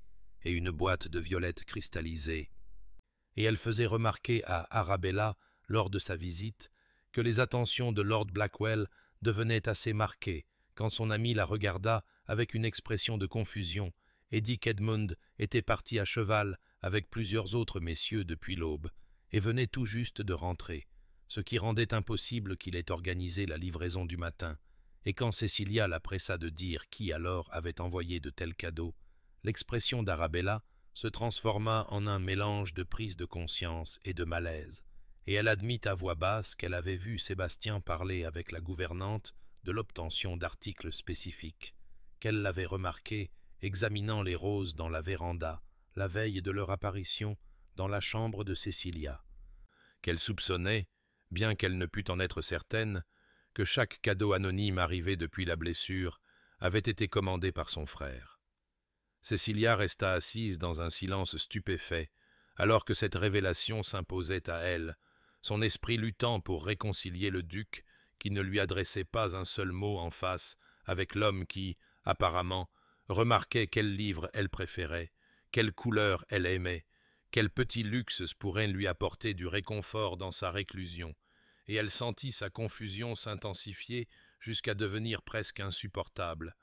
[SPEAKER 1] et une boîte de violettes cristallisées, et elle faisait remarquer à Arabella, lors de sa visite, que les attentions de Lord Blackwell devenaient assez marquées quand son ami la regarda avec une expression de confusion et dit qu'Edmund était parti à cheval avec plusieurs autres messieurs depuis l'aube et venait tout juste de rentrer, ce qui rendait impossible qu'il ait organisé la livraison du matin, et quand Cécilia la pressa de dire qui alors avait envoyé de tels cadeaux, l'expression d'Arabella se transforma en un mélange de prise de conscience et de malaise, et elle admit à voix basse qu'elle avait vu Sébastien parler avec la gouvernante de l'obtention d'articles spécifiques, qu'elle l'avait remarqué examinant les roses dans la véranda, la veille de leur apparition dans la chambre de Cécilia, qu'elle soupçonnait, bien qu'elle ne pût en être certaine, que chaque cadeau anonyme arrivé depuis la blessure avait été commandé par son frère. Cécilia resta assise dans un silence stupéfait, alors que cette révélation s'imposait à elle, son esprit luttant pour réconcilier le duc, qui ne lui adressait pas un seul mot en face, avec l'homme qui, apparemment, remarquait quel livre elle préférait, quelle couleur elle aimait, quel petit luxe pourrait lui apporter du réconfort dans sa réclusion, et elle sentit sa confusion s'intensifier jusqu'à devenir presque insupportable,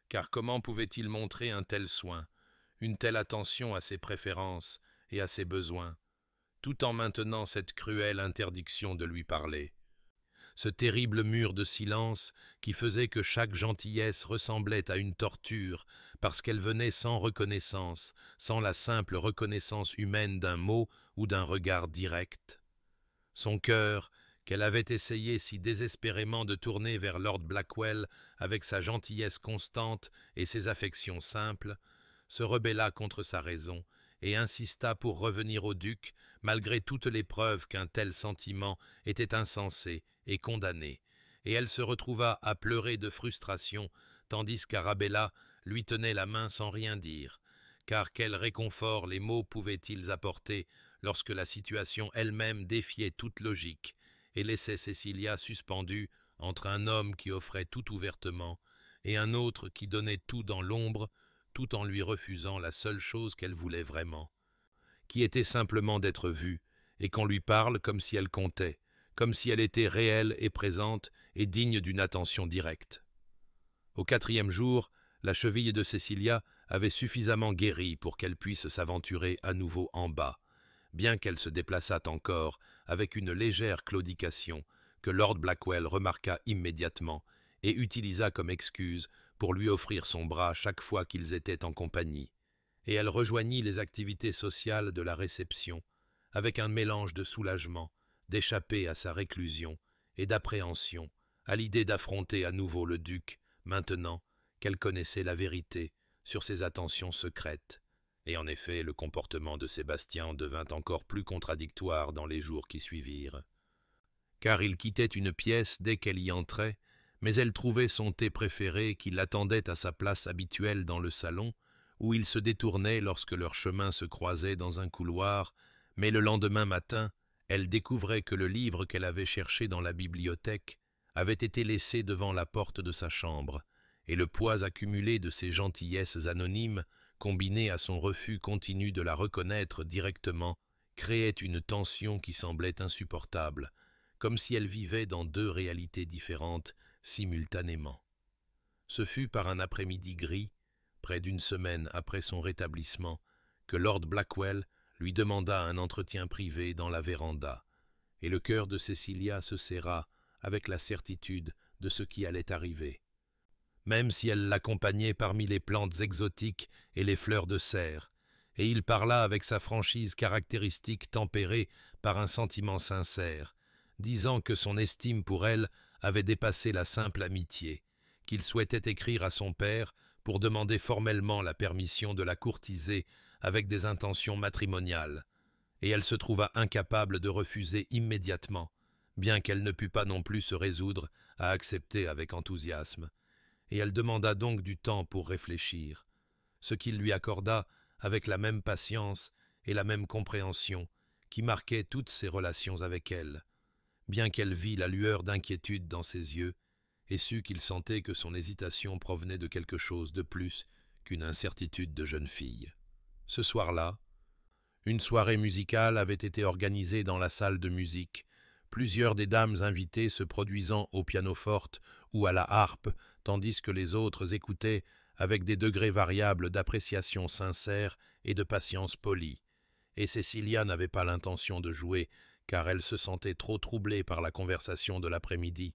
[SPEAKER 1] car comment pouvait-il montrer un tel soin, une telle attention à ses préférences et à ses besoins, tout en maintenant cette cruelle interdiction de lui parler. Ce terrible mur de silence qui faisait que chaque gentillesse ressemblait à une torture parce qu'elle venait sans reconnaissance, sans la simple reconnaissance humaine d'un mot ou d'un regard direct. Son cœur, qu'elle avait essayé si désespérément de tourner vers Lord Blackwell avec sa gentillesse constante et ses affections simples, se rebella contre sa raison et insista pour revenir au duc, malgré toutes les preuves qu'un tel sentiment était insensé et condamné, et elle se retrouva à pleurer de frustration, tandis qu'Arabella lui tenait la main sans rien dire, car quel réconfort les mots pouvaient-ils apporter lorsque la situation elle-même défiait toute logique et laissait Cecilia suspendue entre un homme qui offrait tout ouvertement et un autre qui donnait tout dans l'ombre, tout en lui refusant la seule chose qu'elle voulait vraiment, qui était simplement d'être vue, et qu'on lui parle comme si elle comptait, comme si elle était réelle et présente et digne d'une attention directe. Au 4e jour, la cheville de Cecilia avait suffisamment guéri pour qu'elle puisse s'aventurer à nouveau en bas, bien qu'elle se déplaçât encore avec une légère claudication que Lord Blackwell remarqua immédiatement et utilisa comme excuse pour lui offrir son bras chaque fois qu'ils étaient en compagnie, et elle rejoignit les activités sociales de la réception avec un mélange de soulagement, d'échapper à sa réclusion et d'appréhension à l'idée d'affronter à nouveau le duc, maintenant qu'elle connaissait la vérité sur ses attentions secrètes. Et en effet, le comportement de Sébastien devint encore plus contradictoire dans les jours qui suivirent. Car il quittait une pièce dès qu'elle y entrait, mais elle trouvait son thé préféré qui l'attendait à sa place habituelle dans le salon, où il se détournait lorsque leurs chemins se croisaient dans un couloir, mais le lendemain matin, elle découvrait que le livre qu'elle avait cherché dans la bibliothèque avait été laissé devant la porte de sa chambre, et le poids accumulé de ses gentillesses anonymes, combiné à son refus continu de la reconnaître directement, créait une tension qui semblait insupportable, comme si elle vivait dans deux réalités différentes simultanément. Ce fut par un après-midi gris, près d'une semaine après son rétablissement, que Lord Blackwell lui demanda un entretien privé dans la véranda, et le cœur de Cecilia se serra avec la certitude de ce qui allait arriver. Même si elle l'accompagnait parmi les plantes exotiques et les fleurs de serre, et il parla avec sa franchise caractéristique tempérée par un sentiment sincère, disant que son estime pour elle avait dépassé la simple amitié, qu'il souhaitait écrire à son père pour demander formellement la permission de la courtiser avec des intentions matrimoniales, et elle se trouva incapable de refuser immédiatement, bien qu'elle ne pût pas non plus se résoudre à accepter avec enthousiasme, et elle demanda donc du temps pour réfléchir, ce qu'il lui accorda avec la même patience et la même compréhension qui marquaient toutes ses relations avec elle, bien qu'elle vît la lueur d'inquiétude dans ses yeux et sut qu'il sentait que son hésitation provenait de quelque chose de plus qu'une incertitude de jeune fille. Ce soir-là, une soirée musicale avait été organisée dans la salle de musique, plusieurs des dames invitées se produisant au pianoforte ou à la harpe, tandis que les autres écoutaient avec des degrés variables d'appréciation sincère et de patience polie. Et Cecilia n'avait pas l'intention de jouer, car elle se sentait trop troublée par la conversation de l'après-midi.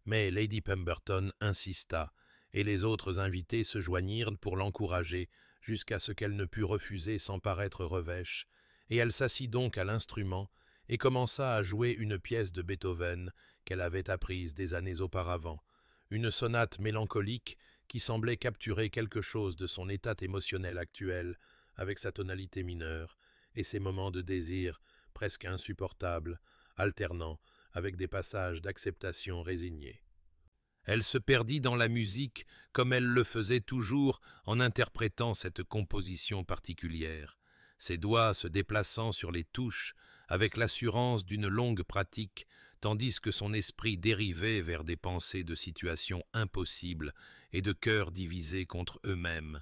[SPEAKER 1] Mais Lady Pemberton insista, et les autres invités se joignirent pour l'encourager, jusqu'à ce qu'elle ne pût refuser sans paraître revêche, et elle s'assit donc à l'instrument, et commença à jouer une pièce de Beethoven qu'elle avait apprise des années auparavant, une sonate mélancolique qui semblait capturer quelque chose de son état émotionnel actuel, avec sa tonalité mineure et ses moments de désir presque insupportables, alternant avec des passages d'acceptation résignée. Elle se perdit dans la musique comme elle le faisait toujours en interprétant cette composition particulière, ses doigts se déplaçant sur les touches avec l'assurance d'une longue pratique, tandis que son esprit dérivait vers des pensées de situations impossibles et de cœurs divisés contre eux-mêmes,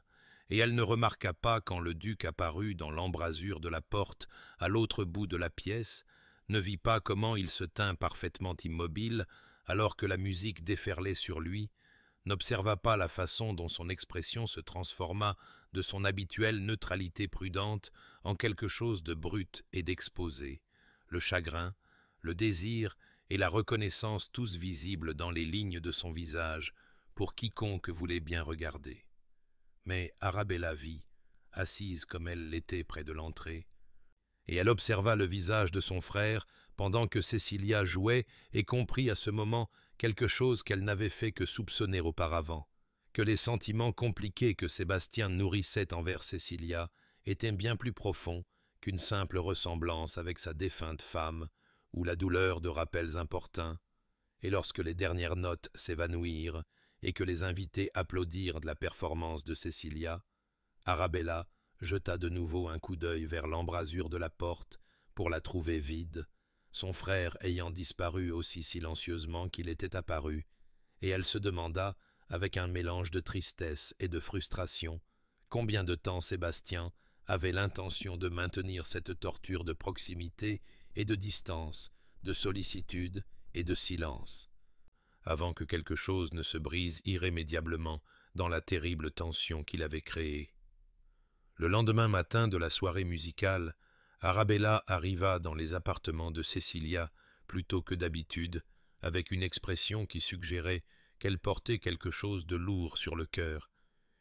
[SPEAKER 1] et elle ne remarqua pas quand le duc apparut dans l'embrasure de la porte à l'autre bout de la pièce, ne vit pas comment il se tint parfaitement immobile alors que la musique déferlait sur lui, n'observa pas la façon dont son expression se transforma de son habituelle neutralité prudente en quelque chose de brut et d'exposé, le chagrin, le désir et la reconnaissance tous visibles dans les lignes de son visage pour quiconque voulait bien regarder. Mais Arabella vit, assise comme elle l'était près de l'entrée, et elle observa le visage de son frère pendant que Cecilia jouait et comprit à ce moment quelque chose qu'elle n'avait fait que soupçonner auparavant, que les sentiments compliqués que Sébastien nourrissait envers Cecilia étaient bien plus profonds qu'une simple ressemblance avec sa défunte femme ou la douleur de rappels importuns. Et lorsque les dernières notes s'évanouirent et que les invités applaudirent de la performance de Cecilia, Arabella jeta de nouveau un coup d'œil vers l'embrasure de la porte pour la trouver vide, son frère ayant disparu aussi silencieusement qu'il était apparu, et elle se demanda, avec un mélange de tristesse et de frustration, combien de temps Sébastien avait l'intention de maintenir cette torture de proximité et de distance, de sollicitude et de silence, avant que quelque chose ne se brise irrémédiablement dans la terrible tension qu'il avait créée. Le lendemain matin de la soirée musicale, Arabella arriva dans les appartements de Cecilia plus tôt que d'habitude, avec une expression qui suggérait qu'elle portait quelque chose de lourd sur le cœur,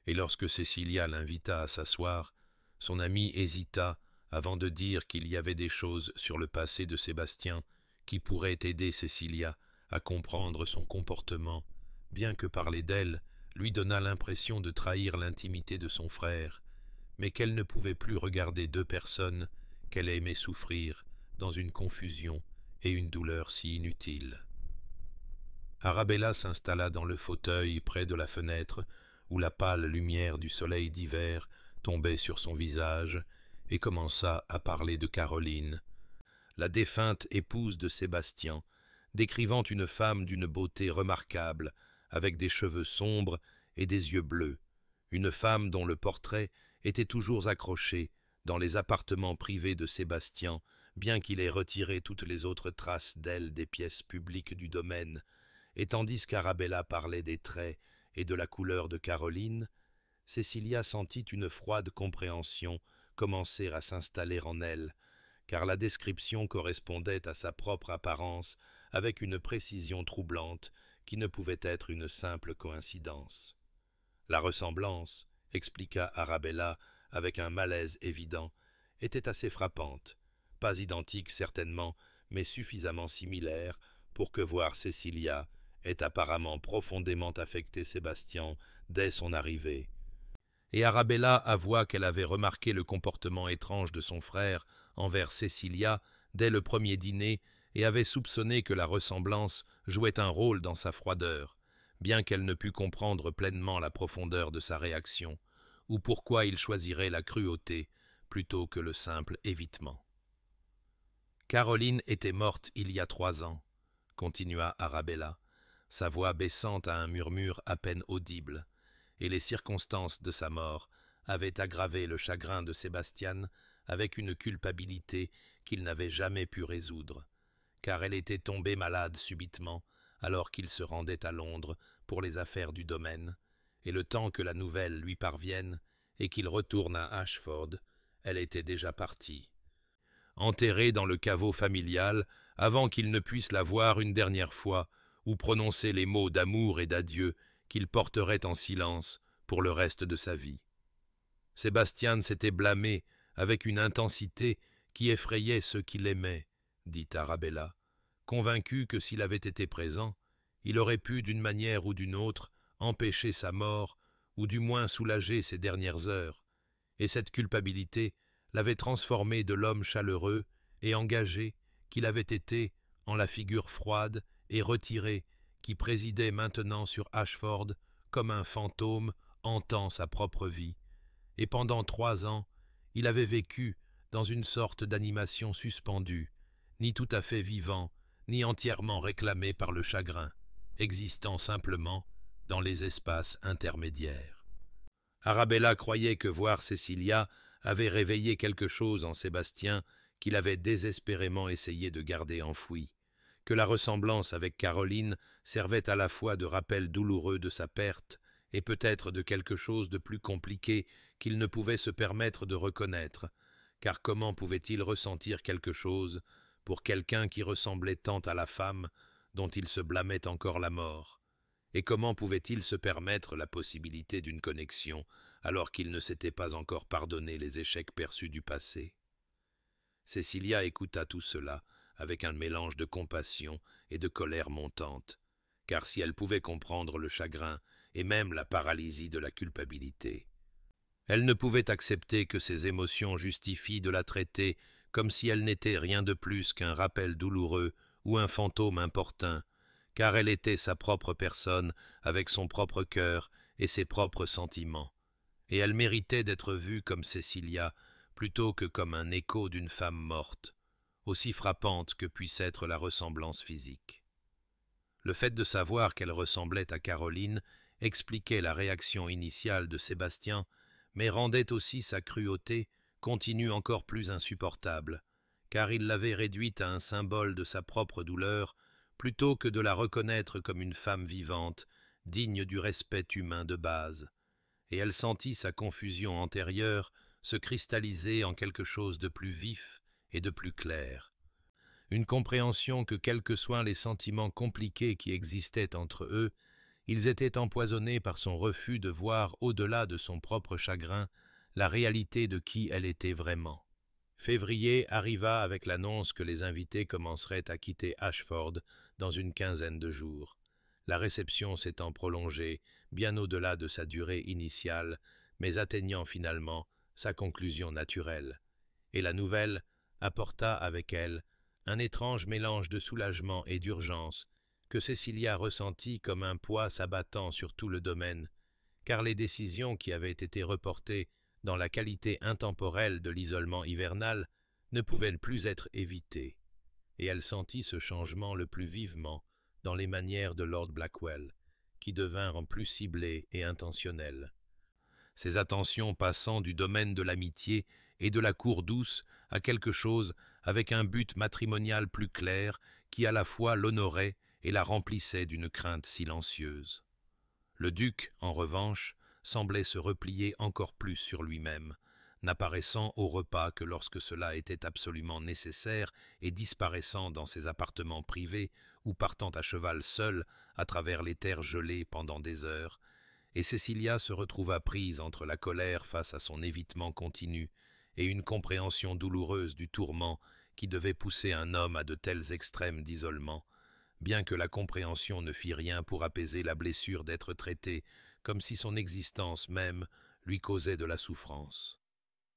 [SPEAKER 1] et lorsque Cecilia l'invita à s'asseoir, son amie hésita avant de dire qu'il y avait des choses sur le passé de Sébastien qui pourraient aider Cecilia à comprendre son comportement, bien que parler d'elle lui donnât l'impression de trahir l'intimité de son frère, mais qu'elle ne pouvait plus regarder deux personnes qu'elle aimait souffrir dans une confusion et une douleur si inutiles. Arabella s'installa dans le fauteuil près de la fenêtre où la pâle lumière du soleil d'hiver tombait sur son visage et commença à parler de Caroline, la défunte épouse de Sébastien, décrivant une femme d'une beauté remarquable, avec des cheveux sombres et des yeux bleus, une femme dont le portrait était toujours accroché dans les appartements privés de Sébastien, bien qu'il ait retiré toutes les autres traces d'elle des pièces publiques du domaine, et tandis qu'Arabella parlait des traits et de la couleur de Caroline, Cecilia sentit une froide compréhension commencer à s'installer en elle, car la description correspondait à sa propre apparence avec une précision troublante qui ne pouvait être une simple coïncidence. La ressemblance, expliqua Arabella avec un malaise évident, était assez frappante, pas identique certainement, mais suffisamment similaire pour que voir Cecilia ait apparemment profondément affecté Sébastien dès son arrivée. Et Arabella avoua qu'elle avait remarqué le comportement étrange de son frère envers Cecilia dès le premier dîner et avait soupçonné que la ressemblance jouait un rôle dans sa froideur, bien qu'elle ne pût comprendre pleinement la profondeur de sa réaction, ou pourquoi il choisirait la cruauté plutôt que le simple évitement. Caroline était morte il y a 3 ans, continua Arabella, sa voix baissant à un murmure à peine audible, et les circonstances de sa mort avaient aggravé le chagrin de Sébastien avec une culpabilité qu'il n'avait jamais pu résoudre, car elle était tombée malade subitement alors qu'il se rendait à Londres pour les affaires du domaine, et le temps que la nouvelle lui parvienne et qu'il retourne à Ashford, elle était déjà partie, enterrée dans le caveau familial avant qu'il ne puisse la voir une dernière fois ou prononcer les mots d'amour et d'adieu qu'il porterait en silence pour le reste de sa vie. Sébastien s'était blâmé avec une intensité qui effrayait ceux qui l'aimaient, dit Arabella, convaincu que s'il avait été présent, il aurait pu, d'une manière ou d'une autre, empêcher sa mort, ou du moins soulager ses dernières heures, et cette culpabilité l'avait transformé de l'homme chaleureux et engagé qu'il avait été en la figure froide et retirée qui présidait maintenant sur Ashford comme un fantôme hantant sa propre vie, et pendant 3 ans, il avait vécu dans une sorte d'animation suspendue, ni tout à fait vivant, ni entièrement réclamé par le chagrin, existant simplement dans les espaces intermédiaires. Arabella croyait que voir Cecilia avait réveillé quelque chose en Sébastien qu'il avait désespérément essayé de garder enfoui, que la ressemblance avec Caroline servait à la fois de rappel douloureux de sa perte et peut-être de quelque chose de plus compliqué qu'il ne pouvait se permettre de reconnaître, car comment pouvait-il ressentir quelque chose pour quelqu'un qui ressemblait tant à la femme dont il se blâmait encore la mort, et comment pouvait-il se permettre la possibilité d'une connexion alors qu'il ne s'était pas encore pardonné les échecs perçus du passé? Cecilia écouta tout cela avec un mélange de compassion et de colère montante, car si elle pouvait comprendre le chagrin et même la paralysie de la culpabilité, elle ne pouvait accepter que ses émotions justifient de la traiter comme si elle n'était rien de plus qu'un rappel douloureux ou un fantôme importun, car elle était sa propre personne avec son propre cœur et ses propres sentiments, et elle méritait d'être vue comme Cecilia plutôt que comme un écho d'une femme morte, aussi frappante que puisse être la ressemblance physique. Le fait de savoir qu'elle ressemblait à Caroline expliquait la réaction initiale de Sébastien, mais rendait aussi sa cruauté continue encore plus insupportable, car il l'avait réduite à un symbole de sa propre douleur, plutôt que de la reconnaître comme une femme vivante, digne du respect humain de base. Et elle sentit sa confusion antérieure se cristalliser en quelque chose de plus vif et de plus clair. Une compréhension que, quels que soient les sentiments compliqués qui existaient entre eux, ils étaient empoisonnés par son refus de voir au-delà de son propre chagrin la réalité de qui elle était vraiment. Février arriva avec l'annonce que les invités commenceraient à quitter Ashford dans une quinzaine de jours, la réception s'étant prolongée bien au-delà de sa durée initiale, mais atteignant finalement sa conclusion naturelle. Et la nouvelle apporta avec elle un étrange mélange de soulagement et d'urgence que Cecilia ressentit comme un poids s'abattant sur tout le domaine, car les décisions qui avaient été reportées dans la qualité intemporelle de l'isolement hivernal ne pouvaient plus être évitées, et elle sentit ce changement le plus vivement dans les manières de Lord Blackwell, qui devinrent plus ciblées et intentionnelles. Ses attentions passant du domaine de l'amitié et de la cour douce à quelque chose avec un but matrimonial plus clair qui à la fois l'honorait et la remplissait d'une crainte silencieuse. Le duc, en revanche, semblait se replier encore plus sur lui-même, n'apparaissant au repas que lorsque cela était absolument nécessaire et disparaissant dans ses appartements privés ou partant à cheval seul à travers les terres gelées pendant des heures, et Cecilia se retrouva prise entre la colère face à son évitement continu et une compréhension douloureuse du tourment qui devait pousser un homme à de tels extrêmes d'isolement, bien que la compréhension ne fît rien pour apaiser la blessure d'être traité comme si son existence même lui causait de la souffrance.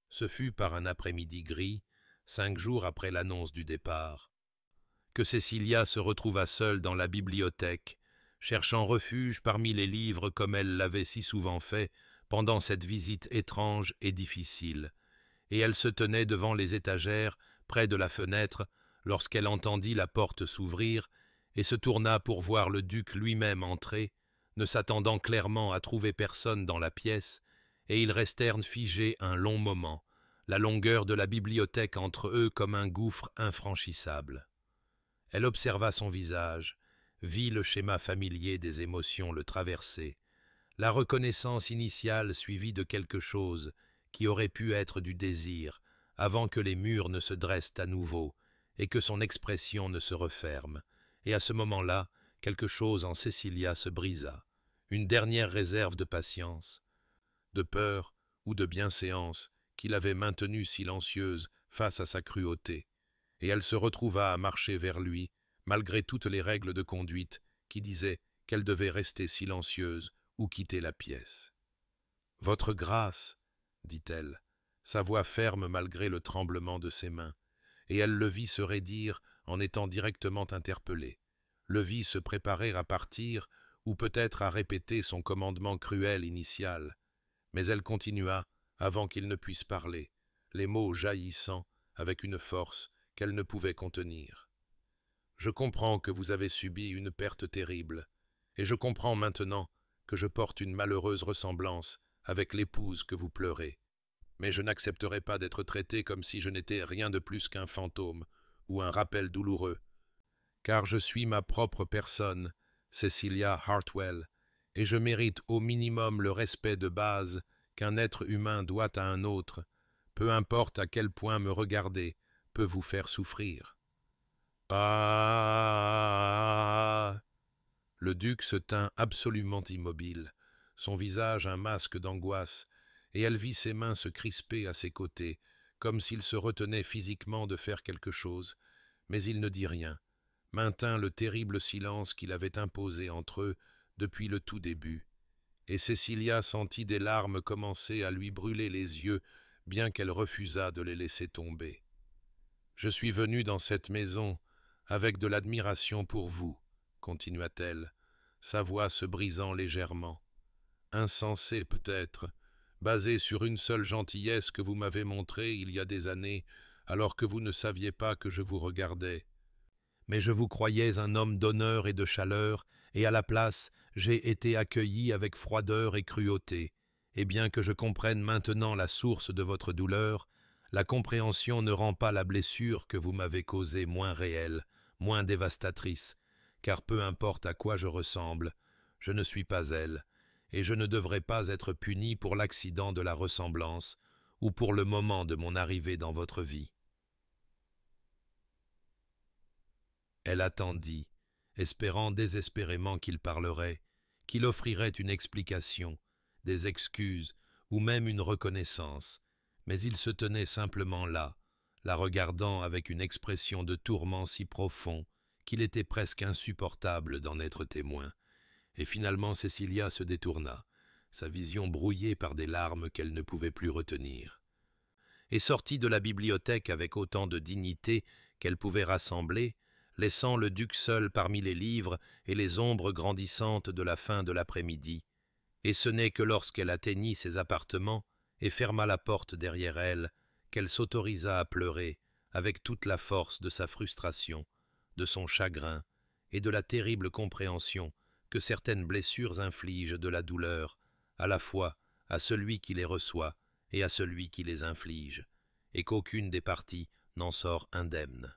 [SPEAKER 1] Ce fut par un après-midi gris, 5 jours après l'annonce du départ, que Cecilia se retrouva seule dans la bibliothèque, cherchant refuge parmi les livres comme elle l'avait si souvent fait pendant cette visite étrange et difficile, et elle se tenait devant les étagères, près de la fenêtre, lorsqu'elle entendit la porte s'ouvrir, et se tourna pour voir le duc lui-même entrer, ne s'attendant clairement à trouver personne dans la pièce, et ils restèrent figés un long moment, la longueur de la bibliothèque entre eux comme un gouffre infranchissable. Elle observa son visage, vit le schéma familier des émotions le traverser, la reconnaissance initiale suivie de quelque chose qui aurait pu être du désir, avant que les murs ne se dressent à nouveau et que son expression ne se referme, et à ce moment-là, quelque chose en Cecilia se brisa, une dernière réserve de patience, de peur ou de bienséance qui l'avait maintenue silencieuse face à sa cruauté, et elle se retrouva à marcher vers lui, malgré toutes les règles de conduite qui disaient qu'elle devait rester silencieuse ou quitter la pièce. « Votre grâce » dit-elle, sa voix ferme malgré le tremblement de ses mains, et elle le vit se raidir en étant directement interpellée, le vit se préparer à partir ou peut-être à répéter son commandement cruel initial, mais elle continua avant qu'il ne puisse parler, les mots jaillissant avec une force qu'elle ne pouvait contenir. « Je comprends que vous avez subi une perte terrible, et je comprends maintenant que je porte une malheureuse ressemblance avec l'épouse que vous pleurez. Mais je n'accepterai pas d'être traité comme si je n'étais rien de plus qu'un fantôme ou un rappel douloureux, car je suis ma propre personne, Cecilia Hartwell, et je mérite au minimum le respect de base qu'un être humain doit à un autre, peu importe à quel point me regarder peut vous faire souffrir. » Ah! Le duc se tint absolument immobile, son visage un masque d'angoisse, et elle vit ses mains se crisper à ses côtés, comme s'il se retenait physiquement de faire quelque chose, mais il ne dit rien, maintint le terrible silence qu'il avait imposé entre eux depuis le tout début, et Cecilia sentit des larmes commencer à lui brûler les yeux, bien qu'elle refusât de les laisser tomber. « Je suis venue dans cette maison avec de l'admiration pour vous, continua-t-elle, sa voix se brisant légèrement. Insensé peut-être, basé sur une seule gentillesse que vous m'avez montrée il y a des années, alors que vous ne saviez pas que je vous regardais. Mais je vous croyais un homme d'honneur et de chaleur, et à la place, j'ai été accueilli avec froideur et cruauté. Et bien que je comprenne maintenant la source de votre douleur, la compréhension ne rend pas la blessure que vous m'avez causée moins réelle, moins dévastatrice, car peu importe à quoi je ressemble, je ne suis pas elle, et je ne devrais pas être puni pour l'accident de la ressemblance ou pour le moment de mon arrivée dans votre vie. » Elle attendit, espérant désespérément qu'il parlerait, qu'il offrirait une explication, des excuses ou même une reconnaissance, mais il se tenait simplement là, la regardant avec une expression de tourment si profond qu'il était presque insupportable d'en être témoin. Et finalement Cecilia se détourna, sa vision brouillée par des larmes qu'elle ne pouvait plus retenir. Et sortit de la bibliothèque avec autant de dignité qu'elle pouvait rassembler, laissant le duc seul parmi les livres et les ombres grandissantes de la fin de l'après-midi. Et ce n'est que lorsqu'elle atteignit ses appartements et ferma la porte derrière elle qu'elle s'autorisa à pleurer avec toute la force de sa frustration, de son chagrin et de la terrible compréhension que certaines blessures infligent de la douleur, à la fois à celui qui les reçoit et à celui qui les inflige, et qu'aucune des parties n'en sort indemne.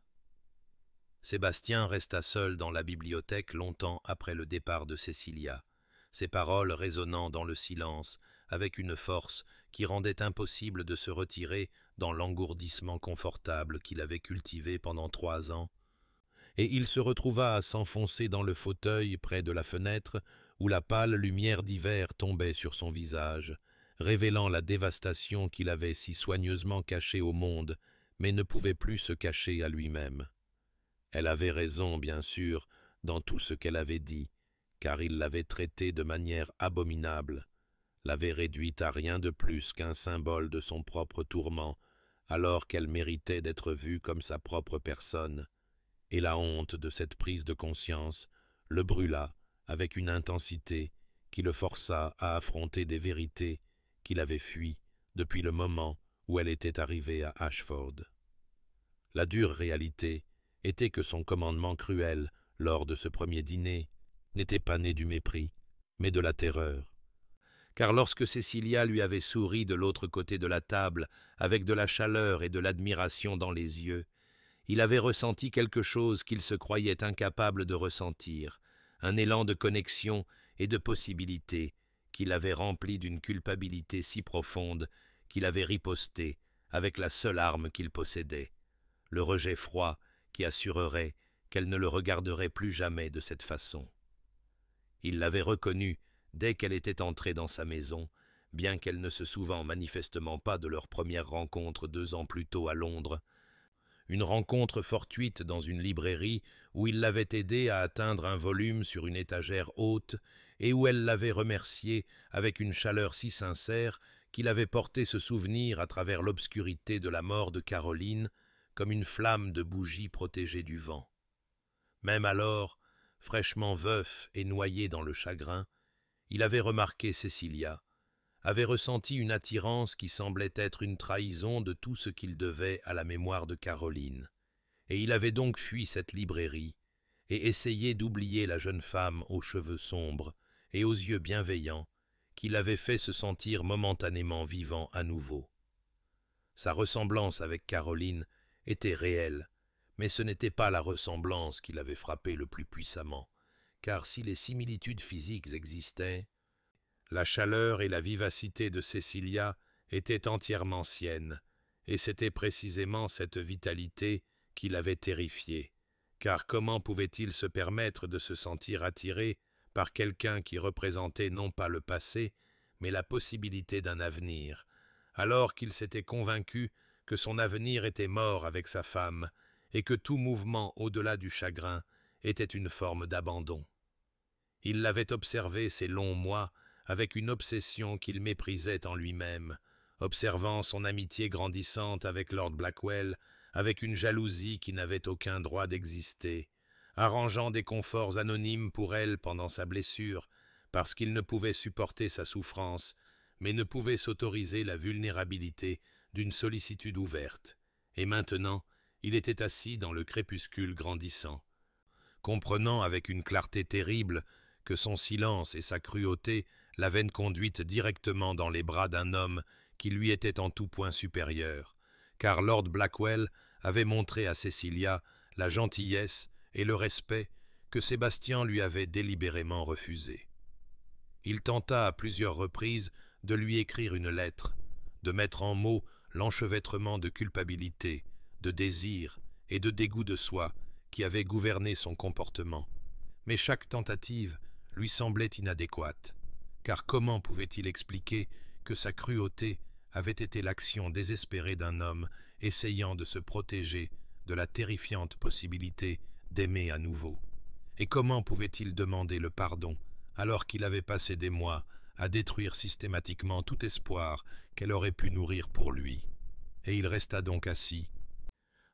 [SPEAKER 1] Sébastien resta seul dans la bibliothèque longtemps après le départ de Cecilia, ses paroles résonnant dans le silence avec une force qui rendait impossible de se retirer dans l'engourdissement confortable qu'il avait cultivé pendant 3 ans, et il se retrouva à s'enfoncer dans le fauteuil près de la fenêtre où la pâle lumière d'hiver tombait sur son visage, révélant la dévastation qu'il avait si soigneusement cachée au monde, mais ne pouvait plus se cacher à lui-même. Elle avait raison, bien sûr, dans tout ce qu'elle avait dit, car il l'avait traitée de manière abominable, l'avait réduite à rien de plus qu'un symbole de son propre tourment, alors qu'elle méritait d'être vue comme sa propre personne, et la honte de cette prise de conscience le brûla avec une intensité qui le força à affronter des vérités qu'il avait fuies depuis le moment où elle était arrivée à Ashford. La dure réalité était que son commandement cruel lors de ce premier dîner n'était pas né du mépris, mais de la terreur. Car lorsque Cecilia lui avait souri de l'autre côté de la table, avec de la chaleur et de l'admiration dans les yeux, il avait ressenti quelque chose qu'il se croyait incapable de ressentir, un élan de connexion et de possibilité qui l'avait rempli d'une culpabilité si profonde qu'il avait riposté avec la seule arme qu'il possédait, le rejet froid qui assurerait qu'elle ne le regarderait plus jamais de cette façon. Il l'avait reconnue dès qu'elle était entrée dans sa maison, bien qu'elle ne se souvînt manifestement pas de leur première rencontre 2 ans plus tôt à Londres, une rencontre fortuite dans une librairie où il l'avait aidée à atteindre un volume sur une étagère haute et où elle l'avait remercié avec une chaleur si sincère qu'il avait porté ce souvenir à travers l'obscurité de la mort de Caroline comme une flamme de bougie protégée du vent. Même alors, fraîchement veuf et noyé dans le chagrin, il avait remarqué Cecilia, avait ressenti une attirance qui semblait être une trahison de tout ce qu'il devait à la mémoire de Caroline, et il avait donc fui cette librairie et essayé d'oublier la jeune femme aux cheveux sombres et aux yeux bienveillants qui l'avait fait se sentir momentanément vivant à nouveau. Sa ressemblance avec Caroline était réelle, mais ce n'était pas la ressemblance qui l'avait frappé le plus puissamment, car si les similitudes physiques existaient, la chaleur et la vivacité de Cecilia étaient entièrement siennes, et c'était précisément cette vitalité qui l'avait terrifié, car comment pouvait-il se permettre de se sentir attiré par quelqu'un qui représentait non pas le passé, mais la possibilité d'un avenir, alors qu'il s'était convaincu que son avenir était mort avec sa femme, et que tout mouvement au-delà du chagrin était une forme d'abandon. Il l'avait observé ces longs mois avec une obsession qu'il méprisait en lui-même, observant son amitié grandissante avec Lord Blackwell, avec une jalousie qui n'avait aucun droit d'exister, arrangeant des conforts anonymes pour elle pendant sa blessure, parce qu'il ne pouvait supporter sa souffrance, mais ne pouvait s'autoriser la vulnérabilité d'une sollicitude ouverte. Et maintenant, il était assis dans le crépuscule grandissant, comprenant avec une clarté terrible que son silence et sa cruauté l'avaient conduite directement dans les bras d'un homme qui lui était en tout point supérieur, car Lord Blackwell avait montré à Cecilia la gentillesse et le respect que Sébastien lui avait délibérément refusés. Il tenta à plusieurs reprises de lui écrire une lettre, de mettre en mots l'enchevêtrement de culpabilité, de désir et de dégoût de soi qui avait gouverné son comportement, mais chaque tentative lui semblait inadéquate, car comment pouvait-il expliquer que sa cruauté avait été l'action désespérée d'un homme essayant de se protéger de la terrifiante possibilité d'aimer à nouveau? Et comment pouvait-il demander le pardon alors qu'il avait passé des mois à détruire systématiquement tout espoir qu'elle aurait pu nourrir pour lui? Et il resta donc assis,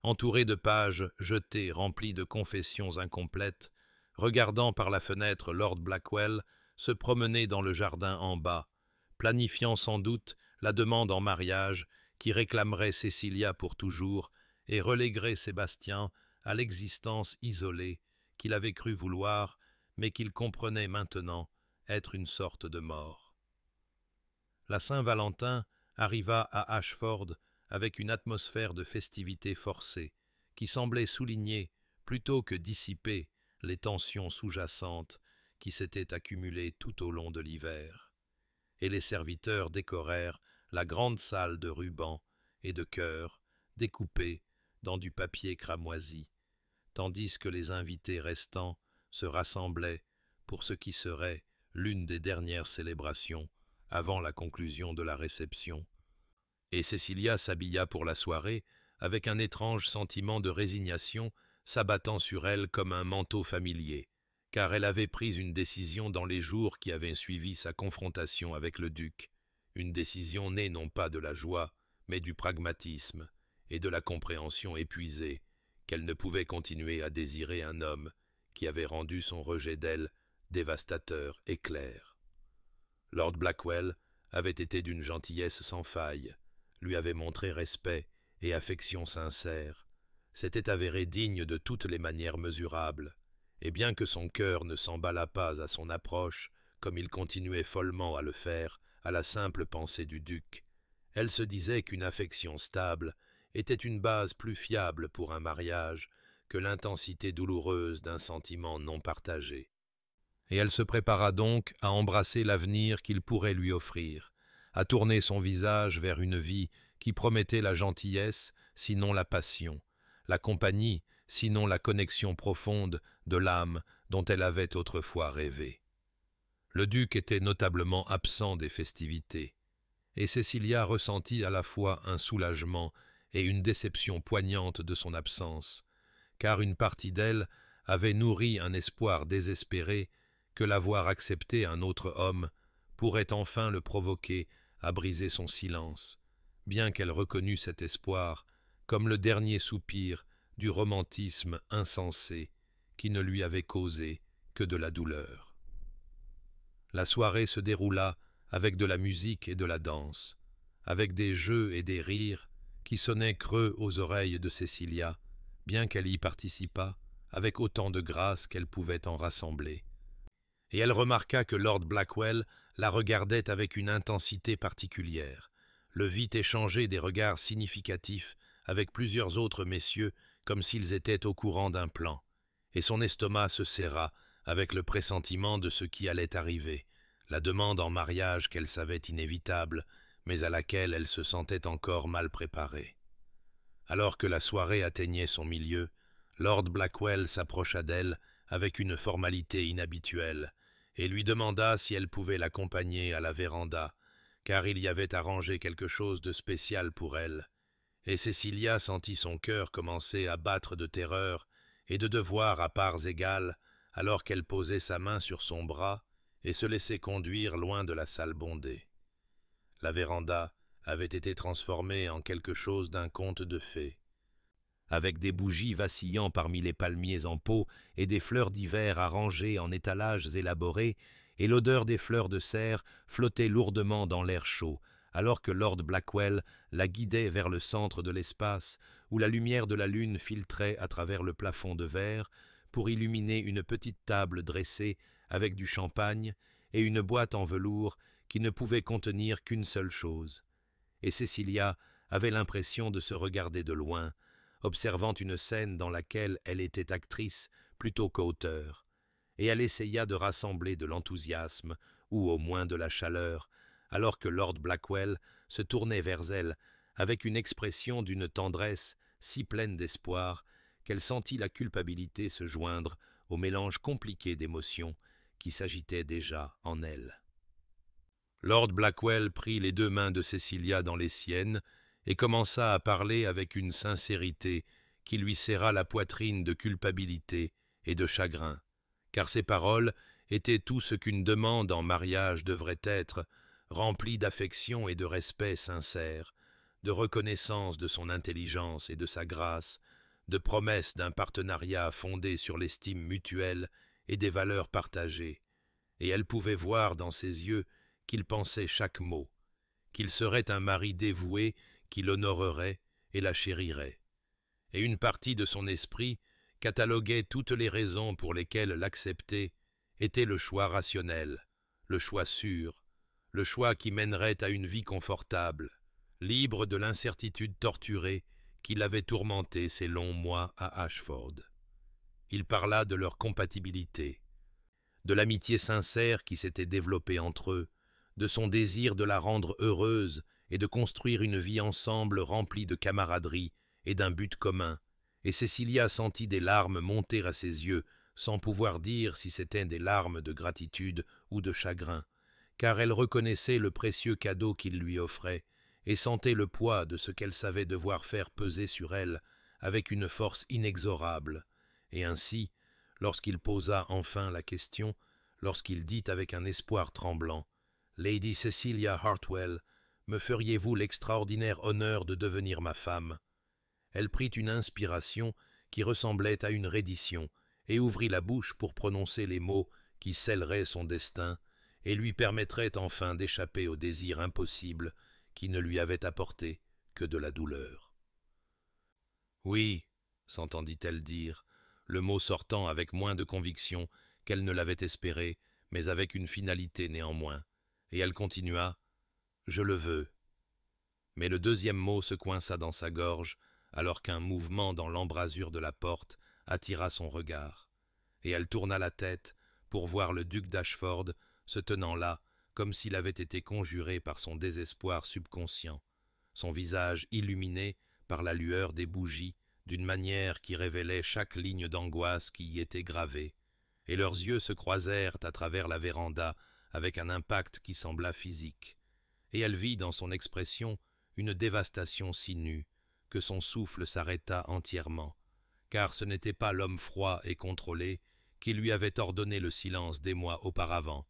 [SPEAKER 1] entouré de pages jetées remplies de confessions incomplètes, regardant par la fenêtre Lord Blackwell se promener dans le jardin en bas, planifiant sans doute la demande en mariage qui réclamerait Cecilia pour toujours et relèguerait Sébastien à l'existence isolée qu'il avait cru vouloir, mais qu'il comprenait maintenant être une sorte de mort. La Saint-Valentin arriva à Ashford avec une atmosphère de festivité forcée, qui semblait souligner, plutôt que dissiper, les tensions sous-jacentes qui s'étaient accumulées tout au long de l'hiver. Et les serviteurs décorèrent la grande salle de rubans et de cœurs découpés dans du papier cramoisi, tandis que les invités restants se rassemblaient pour ce qui serait l'une des dernières célébrations avant la conclusion de la réception. Et Cecilia s'habilla pour la soirée avec un étrange sentiment de résignation s'abattant sur elle comme un manteau familier, car elle avait pris une décision dans les jours qui avaient suivi sa confrontation avec le duc, une décision née non pas de la joie, mais du pragmatisme et de la compréhension épuisée qu'elle ne pouvait continuer à désirer un homme qui avait rendu son rejet d'elle dévastateur et clair. Lord Blackwell avait été d'une gentillesse sans faille, lui avait montré respect et affection sincère, s'était avéré digne de toutes les manières mesurables, et bien que son cœur ne s'emballât pas à son approche, comme il continuait follement à le faire à la simple pensée du duc, elle se disait qu'une affection stable était une base plus fiable pour un mariage que l'intensité douloureuse d'un sentiment non partagé. Et elle se prépara donc à embrasser l'avenir qu'il pourrait lui offrir, à tourner son visage vers une vie qui promettait la gentillesse, sinon la passion, la compagnie, sinon la connexion profonde de l'âme dont elle avait autrefois rêvé. Le duc était notablement absent des festivités, et Cecilia ressentit à la fois un soulagement et une déception poignante de son absence, car une partie d'elle avait nourri un espoir désespéré que l'avoir accepté un autre homme pourrait enfin le provoquer à briser son silence, bien qu'elle reconnût cet espoir comme le dernier soupir du romantisme insensé qui ne lui avait causé que de la douleur. La soirée se déroula avec de la musique et de la danse, avec des jeux et des rires qui sonnaient creux aux oreilles de Cecilia, bien qu'elle y participât avec autant de grâce qu'elle pouvait en rassembler. Et elle remarqua que Lord Blackwell la regardait avec une intensité particulière, le vit échanger des regards significatifs avec plusieurs autres messieurs comme s'ils étaient au courant d'un plan, et son estomac se serra avec le pressentiment de ce qui allait arriver, la demande en mariage qu'elle savait inévitable, mais à laquelle elle se sentait encore mal préparée. Alors que la soirée atteignait son milieu, Lord Blackwell s'approcha d'elle avec une formalité inhabituelle, et lui demanda si elle pouvait l'accompagner à la véranda, car il y avait arrangé quelque chose de spécial pour elle, et Cecilia sentit son cœur commencer à battre de terreur et de devoir à parts égales, alors qu'elle posait sa main sur son bras et se laissait conduire loin de la salle bondée. La véranda avait été transformée en quelque chose d'un conte de fées. Avec des bougies vacillant parmi les palmiers en pot et des fleurs d'hiver arrangées en étalages élaborés, et l'odeur des fleurs de serre flottait lourdement dans l'air chaud, alors que Lord Blackwell la guidait vers le centre de l'espace, où la lumière de la lune filtrait à travers le plafond de verre pour illuminer une petite table dressée avec du champagne et une boîte en velours qui ne pouvait contenir qu'une seule chose. Et Cecilia avait l'impression de se regarder de loin, observant une scène dans laquelle elle était actrice plutôt qu'auteur, et elle essaya de rassembler de l'enthousiasme, ou au moins de la chaleur, alors que Lord Blackwell se tournait vers elle avec une expression d'une tendresse si pleine d'espoir qu'elle sentit la culpabilité se joindre au mélange compliqué d'émotions qui s'agitait déjà en elle. Lord Blackwell prit les deux mains de Cecilia dans les siennes et commença à parler avec une sincérité qui lui serra la poitrine de culpabilité et de chagrin, car ses paroles étaient tout ce qu'une demande en mariage devrait être, remplie d'affection et de respect sincère, de reconnaissance de son intelligence et de sa grâce, de promesse d'un partenariat fondé sur l'estime mutuelle et des valeurs partagées, et elle pouvait voir dans ses yeux qu'il pensait chaque mot, qu'il serait un mari dévoué qui l'honorerait et la chérirait. Et une partie de son esprit cataloguait toutes les raisons pour lesquelles l'accepter était le choix rationnel, le choix sûr, le choix qui mènerait à une vie confortable, libre de l'incertitude torturée qui l'avait tourmenté ces longs mois à Ashford. Il parla de leur compatibilité, de l'amitié sincère qui s'était développée entre eux, de son désir de la rendre heureuse et de construire une vie ensemble remplie de camaraderie et d'un but commun, et Cecilia sentit des larmes monter à ses yeux sans pouvoir dire si c'étaient des larmes de gratitude ou de chagrin, car elle reconnaissait le précieux cadeau qu'il lui offrait et sentait le poids de ce qu'elle savait devoir faire peser sur elle avec une force inexorable, et ainsi, lorsqu'il posa enfin la question, lorsqu'il dit avec un espoir tremblant « Lady Cecilia Hartwell, me feriez-vous l'extraordinaire honneur de devenir ma femme ?» Elle prit une inspiration qui ressemblait à une reddition et ouvrit la bouche pour prononcer les mots qui scelleraient son destin et lui permettraient enfin d'échapper au désir impossible qui ne lui avait apporté que de la douleur. « Oui, » s'entendit-elle dire, le mot sortant avec moins de conviction qu'elle ne l'avait espéré, mais avec une finalité néanmoins, et elle continua « Je le veux ». Mais le deuxième mot se coinça dans sa gorge, alors qu'un mouvement dans l'embrasure de la porte attira son regard, et elle tourna la tête pour voir le duc d'Ashford se tenant là, comme s'il avait été conjuré par son désespoir subconscient, son visage illuminé par la lueur des bougies d'une manière qui révélait chaque ligne d'angoisse qui y était gravée, et leurs yeux se croisèrent à travers la véranda avec un impact qui sembla physique, et elle vit dans son expression une dévastation si nue que son souffle s'arrêta entièrement, car ce n'était pas l'homme froid et contrôlé qui lui avait ordonné le silence des mois auparavant,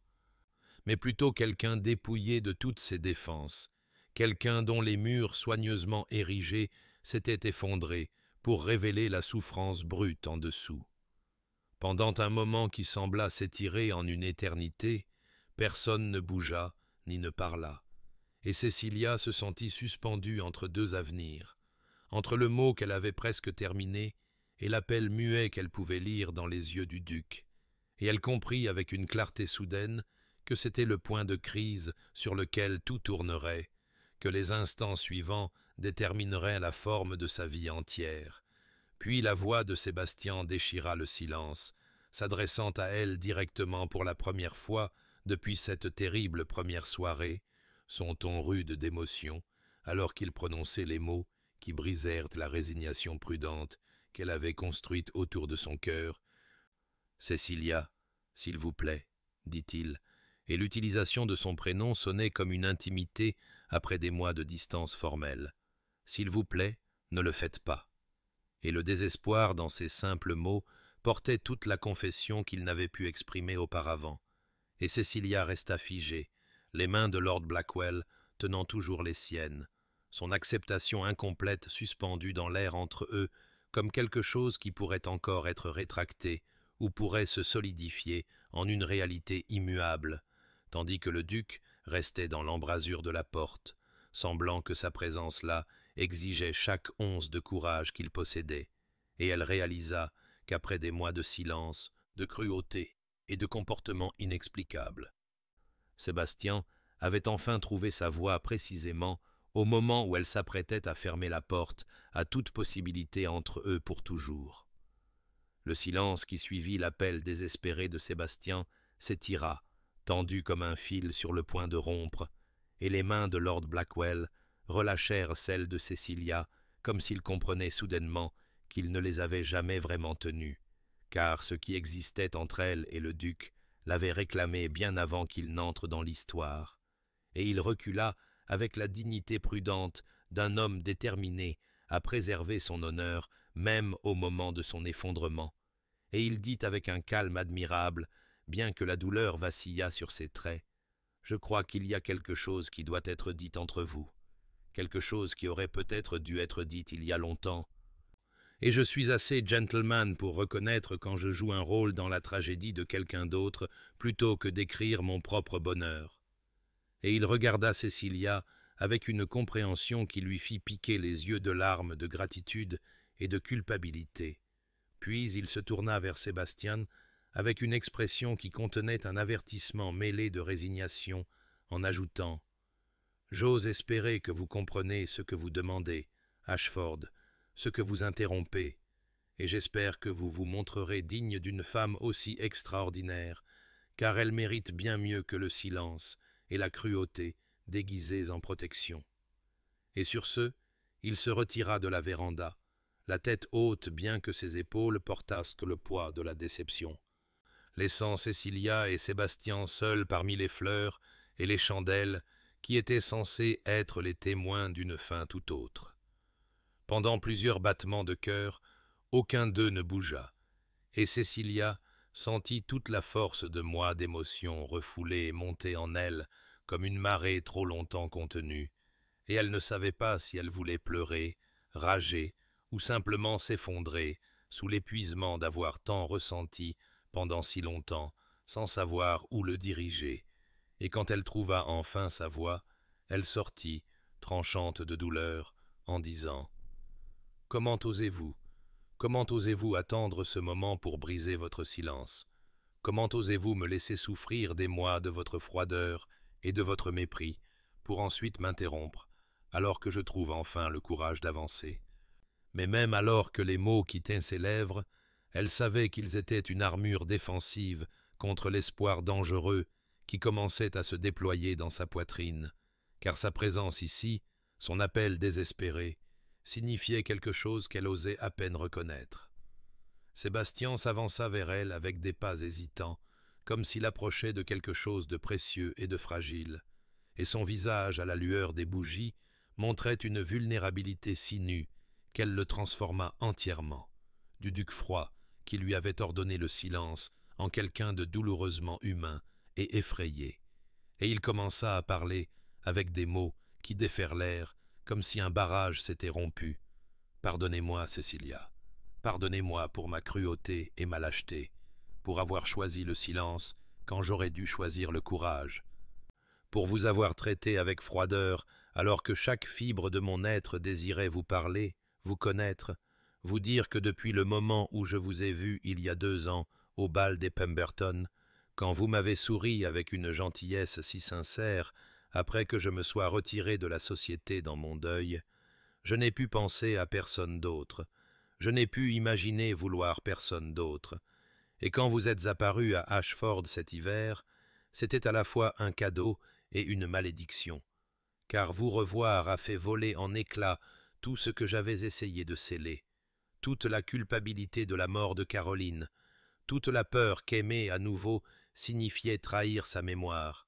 [SPEAKER 1] mais plutôt quelqu'un dépouillé de toutes ses défenses, quelqu'un dont les murs soigneusement érigés s'étaient effondrés pour révéler la souffrance brute en dessous. Pendant un moment qui sembla s'étirer en une éternité, personne ne bougea ni ne parla, et Cecilia se sentit suspendue entre deux avenirs, entre le mot qu'elle avait presque terminé et l'appel muet qu'elle pouvait lire dans les yeux du duc, et elle comprit avec une clarté soudaine que c'était le point de crise sur lequel tout tournerait, que les instants suivants détermineraient la forme de sa vie entière. Puis la voix de Sébastien déchira le silence, s'adressant à elle directement pour la première fois depuis cette terrible première soirée, son ton rude d'émotion, alors qu'il prononçait les mots qui brisèrent la résignation prudente qu'elle avait construite autour de son cœur. « Cecilia, s'il vous plaît, » dit-il, et l'utilisation de son prénom sonnait comme une intimité après des mois de distance formelle. « S'il vous plaît, ne le faites pas. Et le désespoir dans ces simples mots portait toute la confession qu'il n'avait pu exprimer auparavant. Et Cecilia resta figée, les mains de Lord Blackwell tenant toujours les siennes, son acceptation incomplète suspendue dans l'air entre eux comme quelque chose qui pourrait encore être rétracté ou pourrait se solidifier en une réalité immuable, tandis que le duc restait dans l'embrasure de la porte, semblant que sa présence là exigeait chaque once de courage qu'il possédait, et elle réalisa qu'après des mois de silence, de cruauté et de comportements inexplicables, Sébastien avait enfin trouvé sa voie précisément au moment où elle s'apprêtait à fermer la porte à toute possibilité entre eux pour toujours. Le silence qui suivit l'appel désespéré de Sébastien s'étira, tendu comme un fil sur le point de rompre, et les mains de Lord Blackwell relâchèrent celles de Cecilia comme s'il comprenait soudainement qu'il ne les avait jamais vraiment tenues, car ce qui existait entre elle et le duc l'avait réclamé bien avant qu'il n'entre dans l'histoire, et il recula avec la dignité prudente d'un homme déterminé à préserver son honneur même au moment de son effondrement, et il dit avec un calme admirable, bien que la douleur vacillât sur ses traits, « Je crois qu'il y a quelque chose qui doit être dit entre vous, quelque chose qui aurait peut-être dû être dit il y a longtemps, et je suis assez gentleman pour reconnaître quand je joue un rôle dans la tragédie de quelqu'un d'autre plutôt que d'écrire mon propre bonheur. » Et il regarda Cecilia avec une compréhension qui lui fit piquer les yeux de larmes de gratitude et de culpabilité. Puis il se tourna vers Sébastien avec une expression qui contenait un avertissement mêlé de résignation, en ajoutant « J'ose espérer que vous comprenez ce que vous demandez, Ashford, ce que vous interrompez, et j'espère que vous vous montrerez digne d'une femme aussi extraordinaire, car elle mérite bien mieux que le silence et la cruauté déguisées en protection. » Et sur ce, il se retira de la véranda, la tête haute bien que ses épaules portassent le poids de la déception, laissant Cecilia et Sébastien seuls parmi les fleurs et les chandelles qui étaient censés être les témoins d'une fin tout autre. Pendant plusieurs battements de cœur, aucun d'eux ne bougea, et Cecilia sentit toute la force de moi d'émotion refoulée et monter en elle comme une marée trop longtemps contenue, et elle ne savait pas si elle voulait pleurer, rager ou simplement s'effondrer sous l'épuisement d'avoir tant ressenti pendant si longtemps, sans savoir où le diriger, et quand elle trouva enfin sa voix, elle sortit, tranchante de douleur, en disant « Comment osez-vous attendre ce moment pour briser votre silence? Comment osez-vous me laisser souffrir des mois de votre froideur et de votre mépris, pour ensuite m'interrompre, alors que je trouve enfin le courage d'avancer ?» Mais même alors que les mots quittaient ses lèvres, elle savait qu'ils étaient une armure défensive contre l'espoir dangereux qui commençait à se déployer dans sa poitrine, car sa présence ici, son appel désespéré, signifiait quelque chose qu'elle osait à peine reconnaître. Sébastien s'avança vers elle avec des pas hésitants, comme s'il approchait de quelque chose de précieux et de fragile, et son visage à la lueur des bougies montrait une vulnérabilité si nue qu'elle le transforma entièrement, du duc froid qui lui avait ordonné le silence en quelqu'un de douloureusement humain et effrayé, et il commença à parler avec des mots qui déferlèrent comme si un barrage s'était rompu. « Pardonnez-moi, Cecilia, pardonnez-moi pour ma cruauté et ma lâcheté, pour avoir choisi le silence quand j'aurais dû choisir le courage, pour vous avoir traité avec froideur alors que chaque fibre de mon être désirait vous parler, vous connaître, vous dire que depuis le moment où je vous ai vu il y a 2 ans au bal des Pemberton, quand vous m'avez souri avec une gentillesse si sincère après que je me sois retiré de la société dans mon deuil, je n'ai pu penser à personne d'autre, je n'ai pu imaginer vouloir personne d'autre, et quand vous êtes apparu à Ashford cet hiver, c'était à la fois un cadeau et une malédiction, car vous revoir a fait voler en éclats tout ce que j'avais essayé de sceller, toute la culpabilité de la mort de Caroline, toute la peur qu'aimer à nouveau signifiait trahir sa mémoire,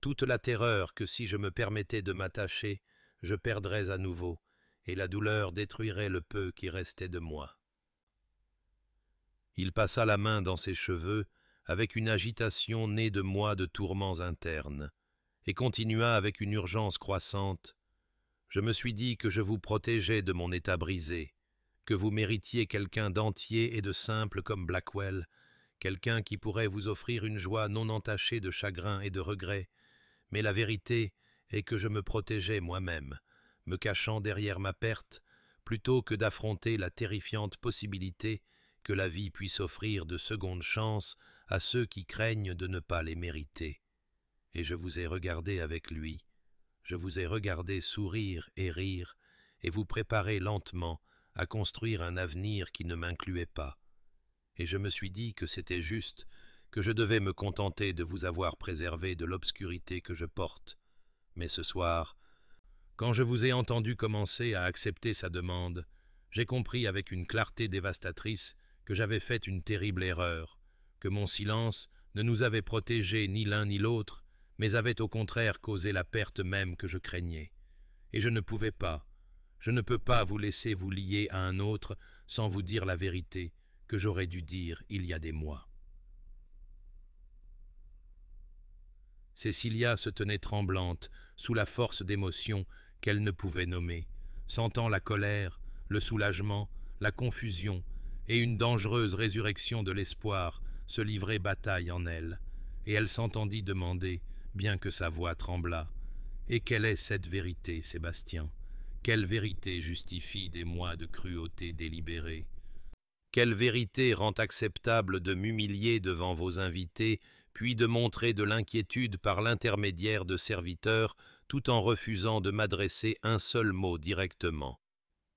[SPEAKER 1] toute la terreur que si je me permettais de m'attacher, je perdrais à nouveau, et la douleur détruirait le peu qui restait de moi. Il passa la main dans ses cheveux, avec une agitation née de moi de tourments internes, et continua avec une urgence croissante. Je me suis dit que je vous protégeais de mon état brisé, que vous méritiez quelqu'un d'entier et de simple comme Blackwell, quelqu'un qui pourrait vous offrir une joie non entachée de chagrin et de regret, mais la vérité est que je me protégeais moi-même, me cachant derrière ma perte, plutôt que d'affronter la terrifiante possibilité que la vie puisse offrir de secondes chances à ceux qui craignent de ne pas les mériter. Et je vous ai regardé avec lui, je vous ai regardé sourire et rire, et vous préparer lentement à construire un avenir qui ne m'incluait pas. Et je me suis dit que c'était juste, que je devais me contenter de vous avoir préservé de l'obscurité que je porte. Mais ce soir, quand je vous ai entendu commencer à accepter sa demande, j'ai compris avec une clarté dévastatrice que j'avais fait une terrible erreur, que mon silence ne nous avait protégés ni l'un ni l'autre, mais avait au contraire causé la perte même que je craignais. Et je ne ne peux pas vous laisser vous lier à un autre sans vous dire la vérité que j'aurais dû dire il y a des mois. Cecilia se tenait tremblante, sous la force d'émotions qu'elle ne pouvait nommer, sentant la colère, le soulagement, la confusion et une dangereuse résurrection de l'espoir se livrer bataille en elle, et elle s'entendit demander, bien que sa voix tremblât, « Et quelle est cette vérité, Sébastien? Quelle vérité justifie des mois de cruauté délibérée? Quelle vérité rend acceptable de m'humilier devant vos invités, puis de montrer de l'inquiétude par l'intermédiaire de serviteurs, tout en refusant de m'adresser un seul mot directement? »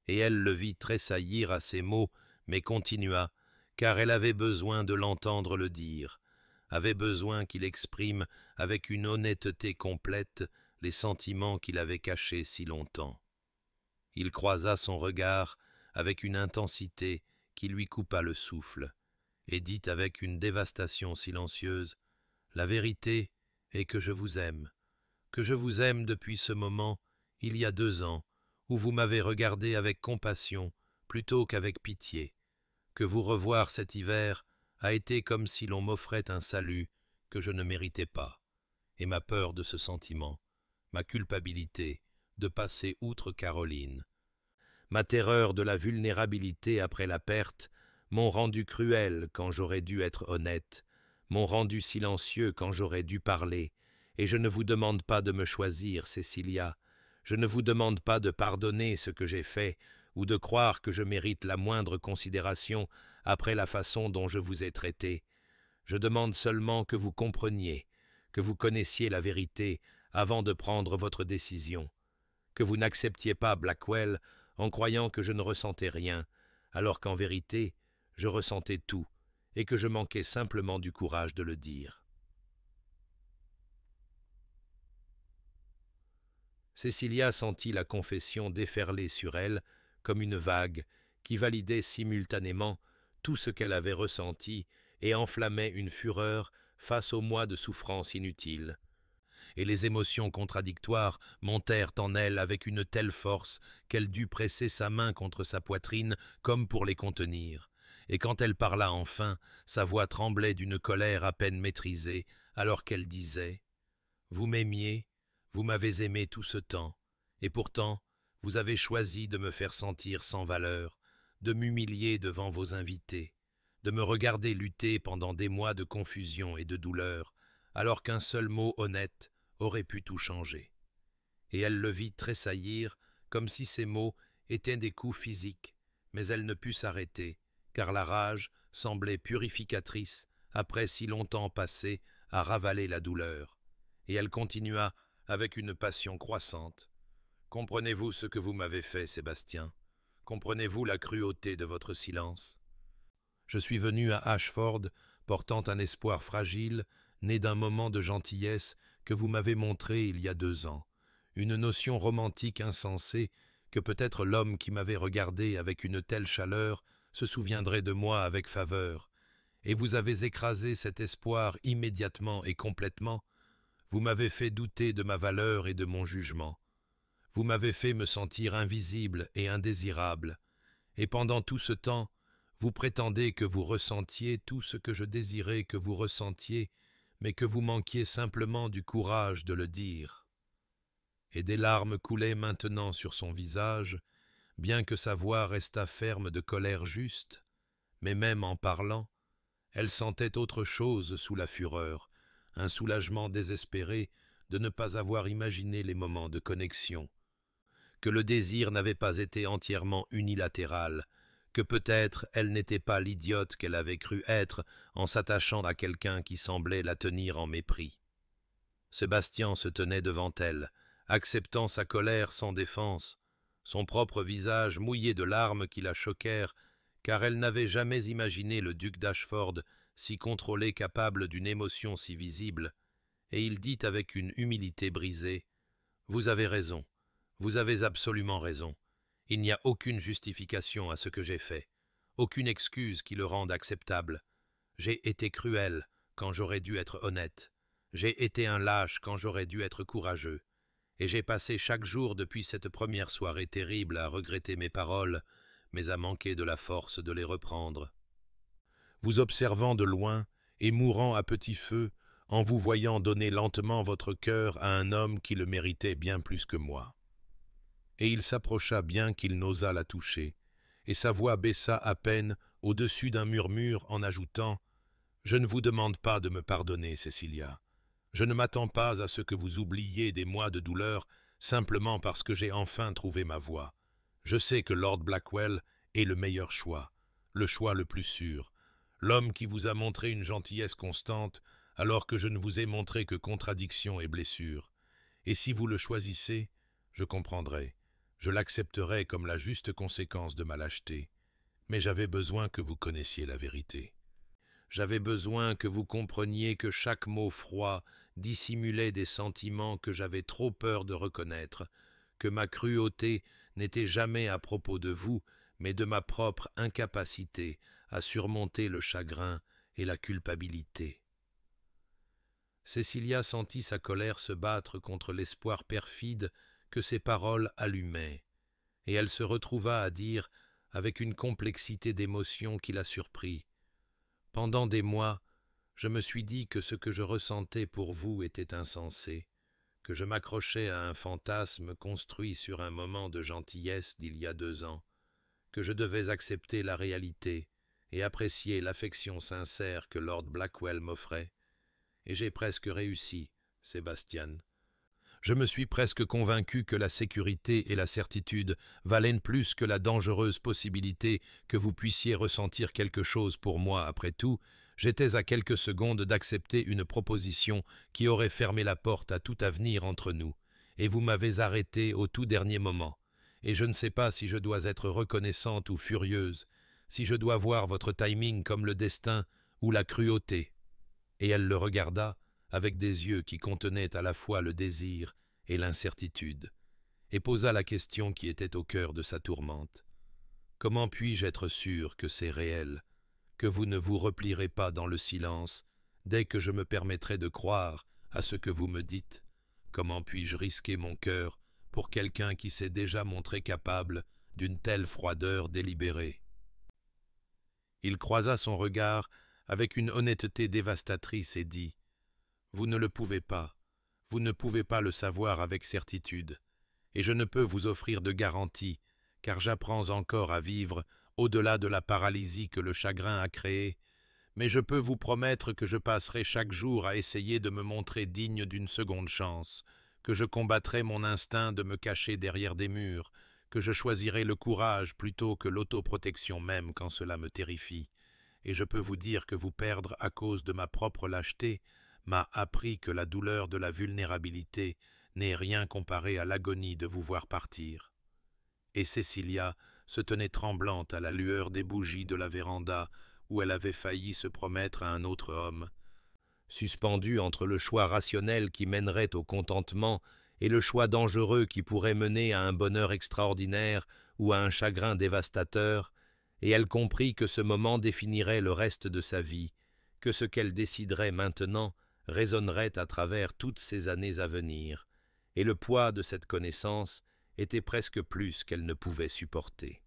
[SPEAKER 1] Et elle le vit tressaillir à ces mots, mais continua, car elle avait besoin de l'entendre le dire, avait besoin qu'il exprime avec une honnêteté complète les sentiments qu'il avait cachés si longtemps. Il croisa son regard avec une intensité qui lui coupa le souffle, et dit avec une dévastation silencieuse, « La vérité est que je vous aime depuis ce moment, il y a 2 ans, où vous m'avez regardé avec compassion plutôt qu'avec pitié, que vous revoir cet hiver a été comme si l'on m'offrait un salut que je ne méritais pas, et ma peur de ce sentiment, ma culpabilité de passer outre Caroline, ma terreur de la vulnérabilité après la perte m'ont rendu cruel quand j'aurais dû être honnête, m'ont rendu silencieux quand j'aurais dû parler, et je ne vous demande pas de me choisir, Cecilia, je ne vous demande pas de pardonner ce que j'ai fait, ou de croire que je mérite la moindre considération après la façon dont je vous ai traité. Je demande seulement que vous compreniez, que vous connaissiez la vérité avant de prendre votre décision, que vous n'acceptiez pas Blackwell en croyant que je ne ressentais rien, alors qu'en vérité, je ressentais tout, et que je manquais simplement du courage de le dire. Cecilia sentit la confession déferler sur elle comme une vague qui validait simultanément tout ce qu'elle avait ressenti et enflammait une fureur face aux mois de souffrance inutile. Et les émotions contradictoires montèrent en elle avec une telle force qu'elle dut presser sa main contre sa poitrine comme pour les contenir. Et quand elle parla enfin, sa voix tremblait d'une colère à peine maîtrisée, alors qu'elle disait « Vous m'aimiez, vous m'avez aimé tout ce temps, et pourtant vous avez choisi de me faire sentir sans valeur, de m'humilier devant vos invités, de me regarder lutter pendant des mois de confusion et de douleur, alors qu'un seul mot honnête aurait pu tout changer. » Et elle le vit tressaillir comme si ces mots étaient des coups physiques, mais elle ne put s'arrêter, car la rage semblait purificatrice après si longtemps passé à ravaler la douleur. Et elle continua avec une passion croissante. « Comprenez-vous ce que vous m'avez fait, Sébastien? Comprenez-vous la cruauté de votre silence? Je suis venu à Ashford portant un espoir fragile, né d'un moment de gentillesse que vous m'avez montré il y a 2 ans, une notion romantique insensée que peut-être l'homme qui m'avait regardé avec une telle chaleur se souviendrait de moi avec faveur, et vous avez écrasé cet espoir immédiatement et complètement. Vous m'avez fait douter de ma valeur et de mon jugement. Vous m'avez fait me sentir invisible et indésirable, et pendant tout ce temps, vous prétendez que vous ressentiez tout ce que je désirais que vous ressentiez, mais que vous manquiez simplement du courage de le dire. » Et des larmes coulaient maintenant sur son visage, bien que sa voix restât ferme de colère juste, mais même en parlant, elle sentait autre chose sous la fureur, un soulagement désespéré de ne pas avoir imaginé les moments de connexion, que le désir n'avait pas été entièrement unilatéral, que peut-être elle n'était pas l'idiote qu'elle avait cru être en s'attachant à quelqu'un qui semblait la tenir en mépris. Sébastien se tenait devant elle, acceptant sa colère sans défense, son propre visage mouillé de larmes qui la choquèrent, car elle n'avait jamais imaginé le duc d'Ashford si contrôlé, capable d'une émotion si visible, et il dit avec une humilité brisée : « Vous avez raison, vous avez absolument raison. Il n'y a aucune justification à ce que j'ai fait, aucune excuse qui le rende acceptable. J'ai été cruel quand j'aurais dû être honnête. J'ai été un lâche quand j'aurais dû être courageux. Et j'ai passé chaque jour depuis cette première soirée terrible à regretter mes paroles, mais à manquer de la force de les reprendre. Vous observant de loin et mourant à petit feu, en vous voyant donner lentement votre cœur à un homme qui le méritait bien plus que moi. » Et il s'approcha bien qu'il n'osât la toucher, et sa voix baissa à peine au-dessus d'un murmure en ajoutant : « Je ne vous demande pas de me pardonner, Cécilia. Je ne m'attends pas à ce que vous oubliez des mois de douleur simplement parce que j'ai enfin trouvé ma voie. Je sais que Lord Blackwell est le meilleur choix, le choix le plus sûr, l'homme qui vous a montré une gentillesse constante alors que je ne vous ai montré que contradictions et blessures. Et si vous le choisissez, je comprendrai. Je l'accepterai comme la juste conséquence de ma lâcheté, mais j'avais besoin que vous connaissiez la vérité. J'avais besoin que vous compreniez que chaque mot froid dissimulait des sentiments que j'avais trop peur de reconnaître, que ma cruauté n'était jamais à propos de vous, mais de ma propre incapacité à surmonter le chagrin et la culpabilité. » Cécilia sentit sa colère se battre contre l'espoir perfide que ces paroles allumaient, et elle se retrouva à dire, avec une complexité d'émotion qui la surprit : « Pendant des mois, je me suis dit que ce que je ressentais pour vous était insensé, que je m'accrochais à un fantasme construit sur un moment de gentillesse d'il y a 2 ans, que je devais accepter la réalité et apprécier l'affection sincère que Lord Blackwell m'offrait. Et j'ai presque réussi, Sébastien. Je me suis presque convaincu que la sécurité et la certitude valaient plus que la dangereuse possibilité que vous puissiez ressentir quelque chose pour moi. Après tout, j'étais à quelques secondes d'accepter une proposition qui aurait fermé la porte à tout avenir entre nous, et vous m'avez arrêté au tout dernier moment. Et je ne sais pas si je dois être reconnaissante ou furieuse, si je dois voir votre timing comme le destin ou la cruauté. » Et elle le regarda avec des yeux qui contenaient à la fois le désir et l'incertitude, et posa la question qui était au cœur de sa tourmente. « Comment puis-je être sûr que c'est réel, que vous ne vous replierez pas dans le silence dès que je me permettrai de croire à ce que vous me dites? Comment puis-je risquer mon cœur pour quelqu'un qui s'est déjà montré capable d'une telle froideur délibérée ?» Il croisa son regard avec une honnêteté dévastatrice et dit : « Vous ne le pouvez pas, vous ne pouvez pas le savoir avec certitude, et je ne peux vous offrir de garantie, car j'apprends encore à vivre au-delà de la paralysie que le chagrin a créée, mais je peux vous promettre que je passerai chaque jour à essayer de me montrer digne d'une seconde chance, que je combattrai mon instinct de me cacher derrière des murs, que je choisirai le courage plutôt que l'autoprotection même quand cela me terrifie. Et je peux vous dire que vous perdre à cause de ma propre lâcheté m'a appris que la douleur de la vulnérabilité n'est rien comparée à l'agonie de vous voir partir. » Et Cécilia se tenait tremblante à la lueur des bougies de la véranda où elle avait failli se promettre à un autre homme. Suspendue entre le choix rationnel qui mènerait au contentement et le choix dangereux qui pourrait mener à un bonheur extraordinaire ou à un chagrin dévastateur, et elle comprit que ce moment définirait le reste de sa vie, que ce qu'elle déciderait maintenant résonnerait à travers toutes ces années à venir, et le poids de cette connaissance était presque plus qu'elle ne pouvait supporter.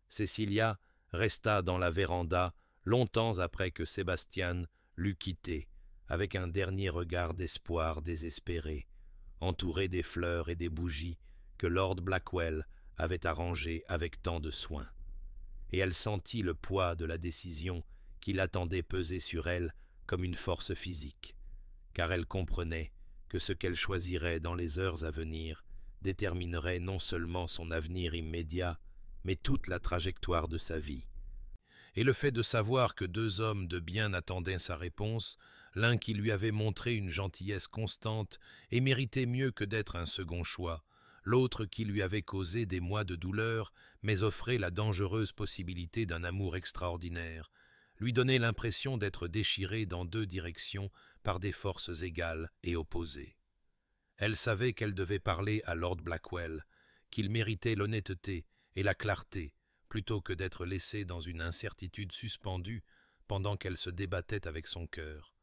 [SPEAKER 1] Cecilia resta dans la véranda longtemps après que Sébastien l'eut quittée, avec un dernier regard d'espoir désespéré, entouré des fleurs et des bougies que Lord Blackwell avait arrangées avec tant de soin. Et elle sentit le poids de la décision qui l'attendait peser sur elle comme une force physique, car elle comprenait que ce qu'elle choisirait dans les heures à venir déterminerait non seulement son avenir immédiat, mais toute la trajectoire de sa vie. Et le fait de savoir que deux hommes de bien attendaient sa réponse, l'un qui lui avait montré une gentillesse constante et méritait mieux que d'être un second choix, l'autre qui lui avait causé des mois de douleur, mais offrait la dangereuse possibilité d'un amour extraordinaire, lui donnait l'impression d'être déchiré dans deux directions par des forces égales et opposées. Elle savait qu'elle devait parler à Lord Blackwell, qu'il méritait l'honnêteté et la clarté, plutôt que d'être laissée dans une incertitude suspendue pendant qu'elle se débattait avec son cœur.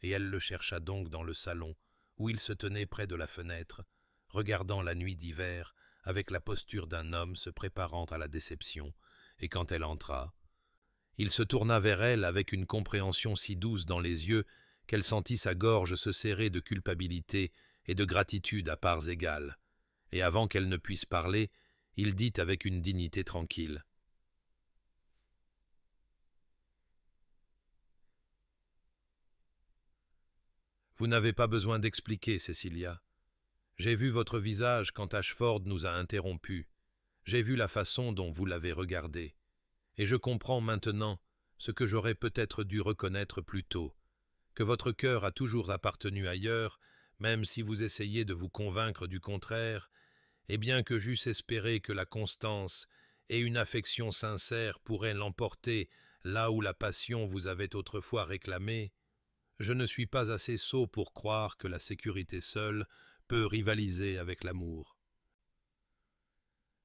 [SPEAKER 1] Et elle le chercha donc dans le salon, où il se tenait près de la fenêtre, regardant la nuit d'hiver avec la posture d'un homme se préparant à la déception, et quand elle entra, il se tourna vers elle avec une compréhension si douce dans les yeux qu'elle sentit sa gorge se serrer de culpabilité et de gratitude à parts égales, et avant qu'elle ne puisse parler, il dit avec une dignité tranquille : « Vous n'avez pas besoin d'expliquer, Cecilia. J'ai vu votre visage quand Ashford nous a interrompus. J'ai vu la façon dont vous l'avez regardé. Et je comprends maintenant ce que j'aurais peut-être dû reconnaître plus tôt, que votre cœur a toujours appartenu ailleurs, même si vous essayez de vous convaincre du contraire, et bien que j'eusse espéré que la constance et une affection sincère pourraient l'emporter là où la passion vous avait autrefois réclamé, je ne suis pas assez sot pour croire que la sécurité seule peut rivaliser avec l'amour. »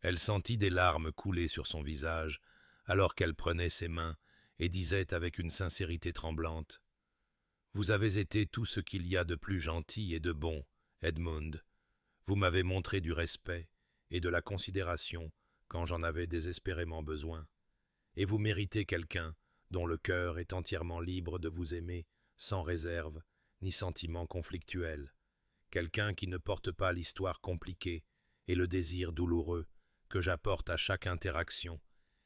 [SPEAKER 1] Elle sentit des larmes couler sur son visage, alors qu'elle prenait ses mains et disait avec une sincérité tremblante : « Vous avez été tout ce qu'il y a de plus gentil et de bon, Edmund. Vous m'avez montré du respect et de la considération quand j'en avais désespérément besoin, et vous méritez quelqu'un dont le cœur est entièrement libre de vous aimer, sans réserve ni sentiment conflictuel, quelqu'un qui ne porte pas l'histoire compliquée et le désir douloureux que j'apporte à chaque interaction,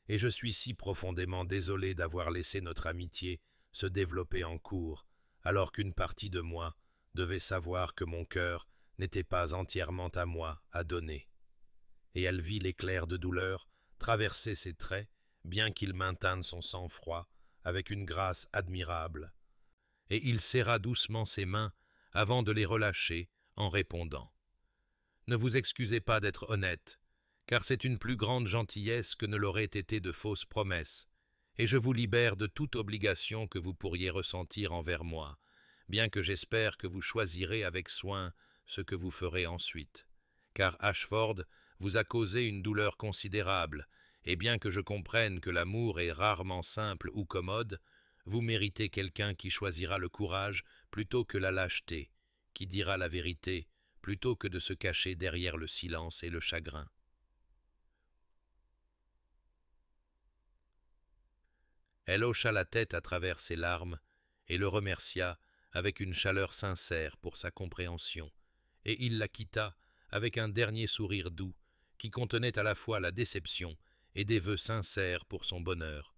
[SPEAKER 1] et je suis si profondément désolé d'avoir laissé notre amitié se développer en cours, alors qu'une partie de moi devait savoir que mon cœur n'était pas entièrement à moi à donner. » Et elle vit l'éclair de douleur traverser ses traits, bien qu'il maintînt son sang-froid avec une grâce admirable. Et il serra doucement ses mains avant de les relâcher en répondant : « Ne vous excusez pas d'être honnête, car c'est une plus grande gentillesse que ne l'aurait été de fausses promesses, et je vous libère de toute obligation que vous pourriez ressentir envers moi, bien que j'espère que vous choisirez avec soin ce que vous ferez ensuite, car Ashford vous a causé une douleur considérable, et bien que je comprenne que l'amour est rarement simple ou commode, vous méritez quelqu'un qui choisira le courage plutôt que la lâcheté, qui dira la vérité plutôt que de se cacher derrière le silence et le chagrin. » Elle hocha la tête à travers ses larmes et le remercia avec une chaleur sincère pour sa compréhension, et il la quitta avec un dernier sourire doux qui contenait à la fois la déception et des vœux sincères pour son bonheur,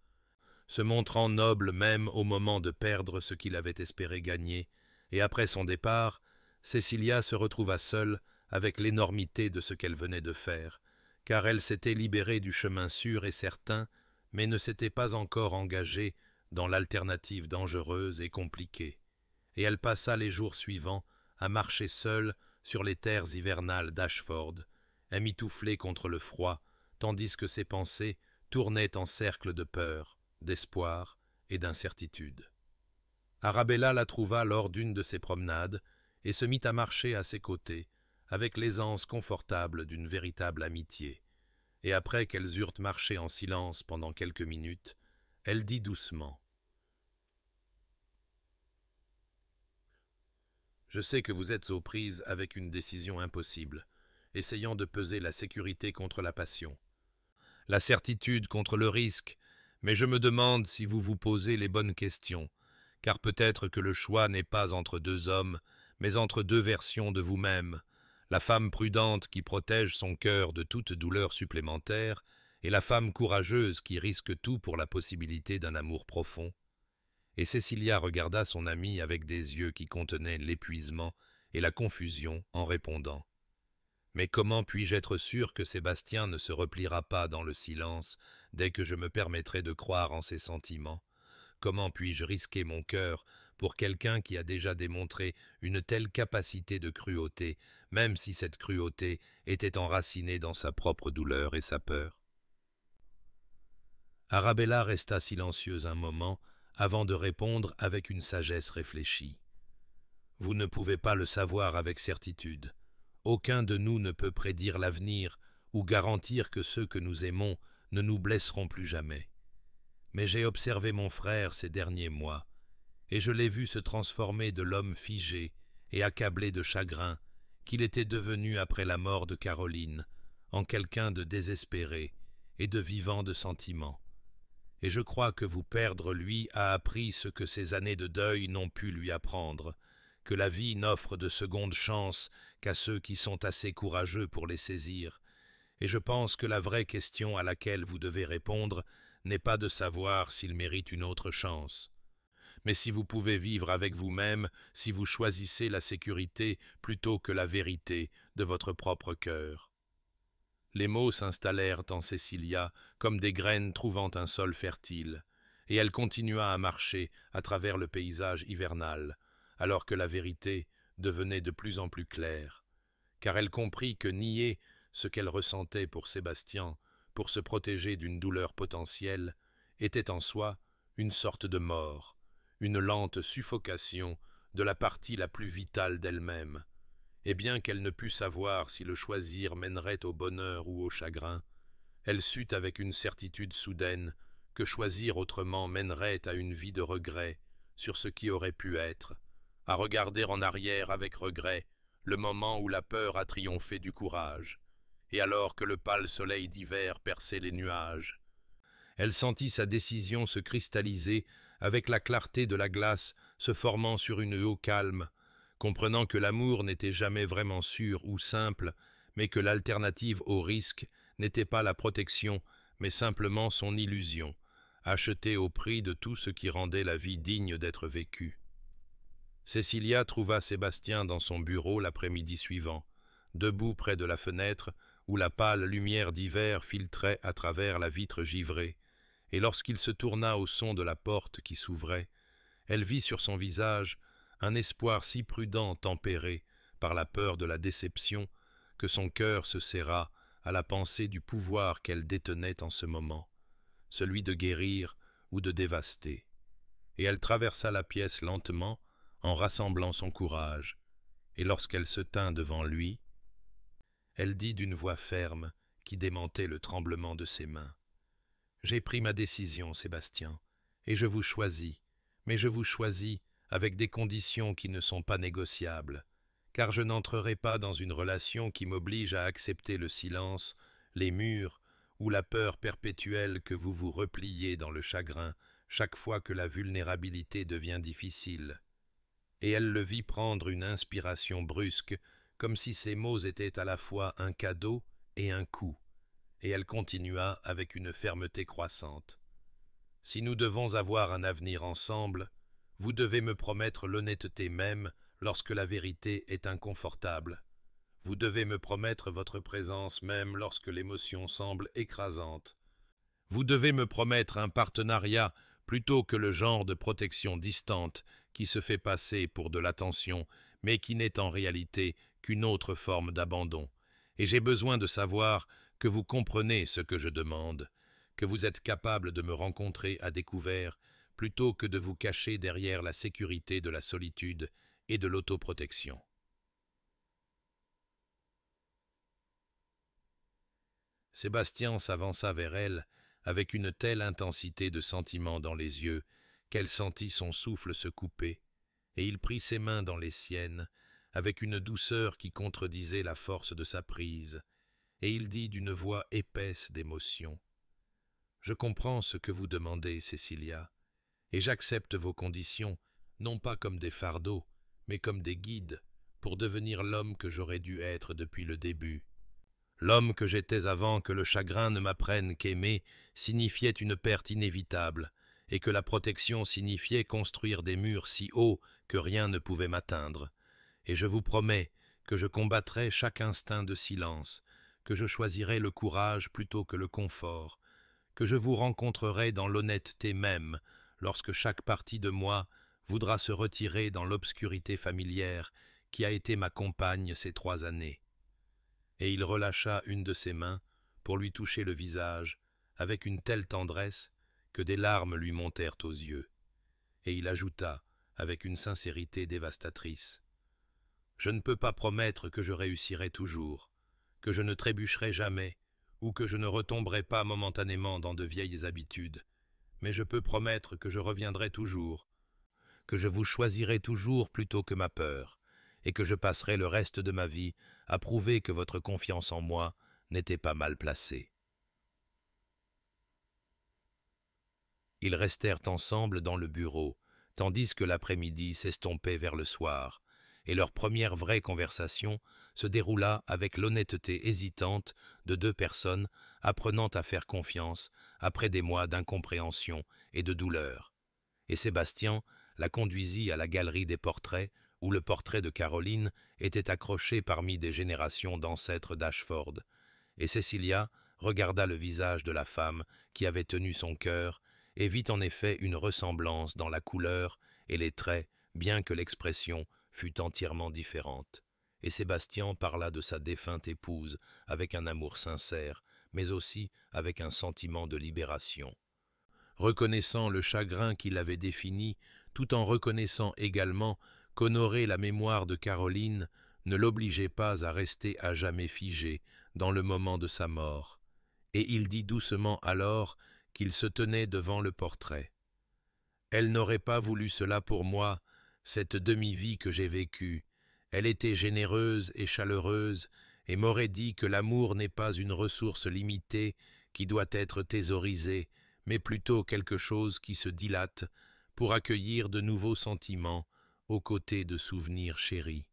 [SPEAKER 1] se montrant noble même au moment de perdre ce qu'il avait espéré gagner, et après son départ, Cecilia se retrouva seule avec l'énormité de ce qu'elle venait de faire, car elle s'était libérée du chemin sûr et certain, mais ne s'était pas encore engagée dans l'alternative dangereuse et compliquée, et elle passa les jours suivants à marcher seule sur les terres hivernales d'Ashford, émitouflée contre le froid, tandis que ses pensées tournaient en cercle de peur, d'espoir et d'incertitude. Arabella la trouva lors d'une de ses promenades et se mit à marcher à ses côtés, avec l'aisance confortable d'une véritable amitié, et après qu'elles eurent marché en silence pendant quelques minutes, elle dit doucement : « Je sais que vous êtes aux prises avec une décision impossible, essayant de peser la sécurité contre la passion, la certitude contre le risque, mais je me demande si vous vous posez les bonnes questions, car peut-être que le choix n'est pas entre deux hommes, mais entre deux versions de vous-même, la femme prudente qui protège son cœur de toute douleur supplémentaire, et la femme courageuse qui risque tout pour la possibilité d'un amour profond. Et Cécilia regarda son amie avec des yeux qui contenaient l'épuisement et la confusion en répondant. Mais comment puis-je être sûr que Sébastien ne se repliera pas dans le silence dès que je me permettrai de croire en ses sentiments? Comment puis-je risquer mon cœur pour quelqu'un qui a déjà démontré une telle capacité de cruauté, même si cette cruauté était enracinée dans sa propre douleur et sa peur? Arabella resta silencieuse un moment avant de répondre avec une sagesse réfléchie. « Vous ne pouvez pas le savoir avec certitude. Aucun de nous ne peut prédire l'avenir ou garantir que ceux que nous aimons ne nous blesseront plus jamais. Mais j'ai observé mon frère ces derniers mois, et je l'ai vu se transformer de l'homme figé et accablé de chagrin qu'il était devenu après la mort de Caroline, en quelqu'un de désespéré et de vivant de sentiments. Et je crois que vous perdre lui a appris ce que ces années de deuil n'ont pu lui apprendre, que la vie n'offre de secondes chances qu'à ceux qui sont assez courageux pour les saisir, et je pense que la vraie question à laquelle vous devez répondre n'est pas de savoir s'il mérite une autre chance, mais si vous pouvez vivre avec vous-même, si vous choisissez la sécurité plutôt que la vérité de votre propre cœur. » Les mots s'installèrent en Cécilia comme des graines trouvant un sol fertile, et elle continua à marcher à travers le paysage hivernal, alors que la vérité devenait de plus en plus claire, car elle comprit que nier ce qu'elle ressentait pour Sébastien, pour se protéger d'une douleur potentielle, était en soi une sorte de mort, une lente suffocation de la partie la plus vitale d'elle-même, et bien qu'elle ne pût savoir si le choisir mènerait au bonheur ou au chagrin, elle sut avec une certitude soudaine que choisir autrement mènerait à une vie de regret sur ce qui aurait pu être, à regarder en arrière avec regret le moment où la peur a triomphé du courage, et alors que le pâle soleil d'hiver perçait les nuages. Elle sentit sa décision se cristalliser avec la clarté de la glace se formant sur une eau calme, comprenant que l'amour n'était jamais vraiment sûr ou simple, mais que l'alternative au risque n'était pas la protection, mais simplement son illusion, achetée au prix de tout ce qui rendait la vie digne d'être vécue. Cécilia trouva Sébastien dans son bureau l'après-midi suivant, debout près de la fenêtre où la pâle lumière d'hiver filtrait à travers la vitre givrée, et lorsqu'il se tourna au son de la porte qui s'ouvrait, elle vit sur son visage un espoir si prudent tempéré par la peur de la déception que son cœur se serra à la pensée du pouvoir qu'elle détenait en ce moment, celui de guérir ou de dévaster. Et elle traversa la pièce lentement en rassemblant son courage, et lorsqu'elle se tint devant lui, elle dit d'une voix ferme qui démentait le tremblement de ses mains. « J'ai pris ma décision, Sébastien, et je vous choisis, mais je vous choisis avec des conditions qui ne sont pas négociables, car je n'entrerai pas dans une relation qui m'oblige à accepter le silence, les murs ou la peur perpétuelle que vous vous repliez dans le chagrin chaque fois que la vulnérabilité devient difficile. » Et elle le vit prendre une inspiration brusque, comme si ces mots étaient à la fois un cadeau et un coup, et elle continua avec une fermeté croissante. « Si nous devons avoir un avenir ensemble, vous devez me promettre l'honnêteté même lorsque la vérité est inconfortable. Vous devez me promettre votre présence même lorsque l'émotion semble écrasante. Vous devez me promettre un partenariat plutôt que le genre de protection distante qui se fait passer pour de l'attention, mais qui n'est en réalité qu'une autre forme d'abandon. Et j'ai besoin de savoir que vous comprenez ce que je demande, que vous êtes capable de me rencontrer à découvert, plutôt que de vous cacher derrière la sécurité de la solitude et de l'autoprotection. » Sébastien s'avança vers elle avec une telle intensité de sentiment dans les yeux qu'elle sentit son souffle se couper, et il prit ses mains dans les siennes avec une douceur qui contredisait la force de sa prise, et il dit d'une voix épaisse d'émotion: « Je comprends ce que vous demandez, Cecilia, et j'accepte vos conditions, non pas comme des fardeaux, mais comme des guides, pour devenir l'homme que j'aurais dû être depuis le début. L'homme que j'étais avant que le chagrin ne m'apprenne qu'aimer signifiait une perte inévitable, et que la protection signifiait construire des murs si hauts que rien ne pouvait m'atteindre. Et je vous promets que je combattrai chaque instinct de silence, que je choisirai le courage plutôt que le confort, que je vous rencontrerai dans l'honnêteté même, lorsque chaque partie de moi voudra se retirer dans l'obscurité familière qui a été ma compagne ces 3 années. » Et il relâcha une de ses mains pour lui toucher le visage avec une telle tendresse que des larmes lui montèrent aux yeux. Et il ajouta avec une sincérité dévastatrice: « Je ne peux pas promettre que je réussirai toujours, que je ne trébucherai jamais, ou que je ne retomberai pas momentanément dans de vieilles habitudes, mais je peux promettre que je reviendrai toujours, que je vous choisirai toujours plutôt que ma peur, et que je passerai le reste de ma vie à prouver que votre confiance en moi n'était pas mal placée. » Ils restèrent ensemble dans le bureau, tandis que l'après-midi s'estompait vers le soir, et leur première vraie conversation se déroula avec l'honnêteté hésitante de 2 personnes apprenant à faire confiance après des mois d'incompréhension et de douleur. Et Sébastien la conduisit à la galerie des portraits, où le portrait de Caroline était accroché parmi des générations d'ancêtres d'Ashford, et Cecilia regarda le visage de la femme qui avait tenu son cœur et vit en effet une ressemblance dans la couleur et les traits, bien que l'expression fût entièrement différente. Et Sébastien parla de sa défunte épouse avec un amour sincère, mais aussi avec un sentiment de libération. Reconnaissant le chagrin qui l'avait défini, tout en reconnaissant également qu'honorer la mémoire de Caroline ne l'obligeait pas à rester à jamais figé dans le moment de sa mort. Et il dit doucement alors qu'il se tenait devant le portrait. « Elle n'aurait pas voulu cela pour moi, cette demi-vie que j'ai vécue. Elle était généreuse et chaleureuse, et m'aurait dit que l'amour n'est pas une ressource limitée qui doit être thésaurisée, mais plutôt quelque chose qui se dilate pour accueillir de nouveaux sentiments aux côtés de souvenirs chéris. »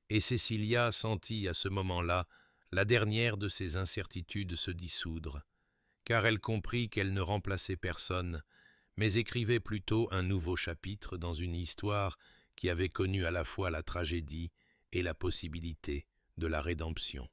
[SPEAKER 1] Et Cecilia sentit à ce moment-là la dernière de ses incertitudes se dissoudre, car elle comprit qu'elle ne remplaçait personne, mais écrivait plutôt un nouveau chapitre dans une histoire qui avait connu à la fois la tragédie et la possibilité de la rédemption.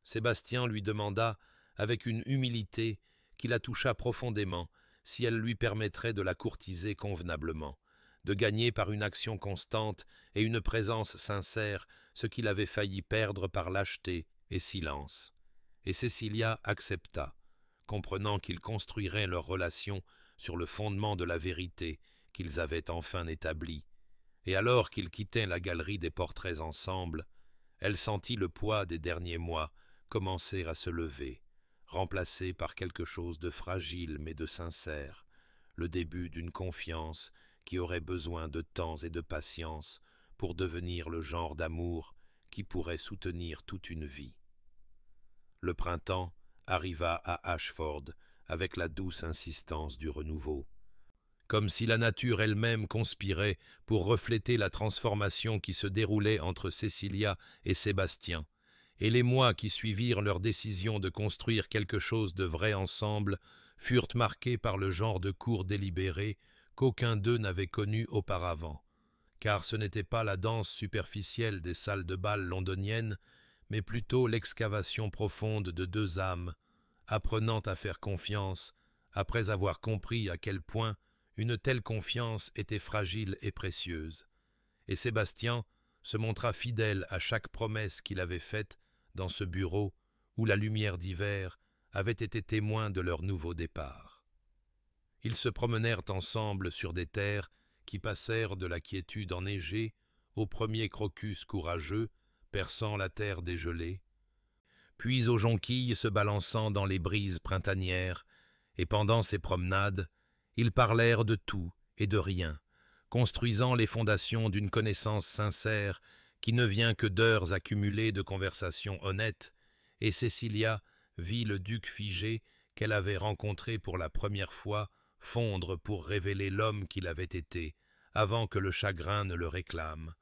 [SPEAKER 1] Sébastien lui demanda, avec une humilité qui la toucha profondément, si elle lui permettrait de la courtiser convenablement, de gagner par une action constante et une présence sincère ce qu'il avait failli perdre par lâcheté et silence. Et Cecilia accepta, comprenant qu'ils construiraient leur relation sur le fondement de la vérité qu'ils avaient enfin établie. Et alors qu'ils quittaient la galerie des portraits ensemble, elle sentit le poids des derniers mois commencer à se lever, remplacé par quelque chose de fragile mais de sincère, le début d'une confiance qui aurait besoin de temps et de patience pour devenir le genre d'amour qui pourrait soutenir toute une vie. Le printemps arriva à Ashford avec la douce insistance du renouveau, comme si la nature elle-même conspirait pour refléter la transformation qui se déroulait entre Cecilia et Sébastien, et les mois qui suivirent leur décision de construire quelque chose de vrai ensemble furent marqués par le genre de cours délibéré qu'aucun d'eux n'avait connu auparavant, car ce n'était pas la danse superficielle des salles de bal londoniennes, mais plutôt l'excavation profonde de 2 âmes, apprenant à faire confiance, après avoir compris à quel point une telle confiance était fragile et précieuse. Et Sébastien se montra fidèle à chaque promesse qu'il avait faite dans ce bureau où la lumière d'hiver avait été témoin de leur nouveau départ. Ils se promenèrent ensemble sur des terres qui passèrent de la quiétude enneigée aux premiers crocus courageux perçant la terre dégelée, puis aux jonquilles se balançant dans les brises printanières, et pendant ces promenades, ils parlèrent de tout et de rien, construisant les fondations d'une connaissance sincère qui ne vient que d'heures accumulées de conversations honnêtes, et Cécilia vit le duc figé qu'elle avait rencontré pour la première fois fondre pour révéler l'homme qu'il avait été, avant que le chagrin ne le réclame,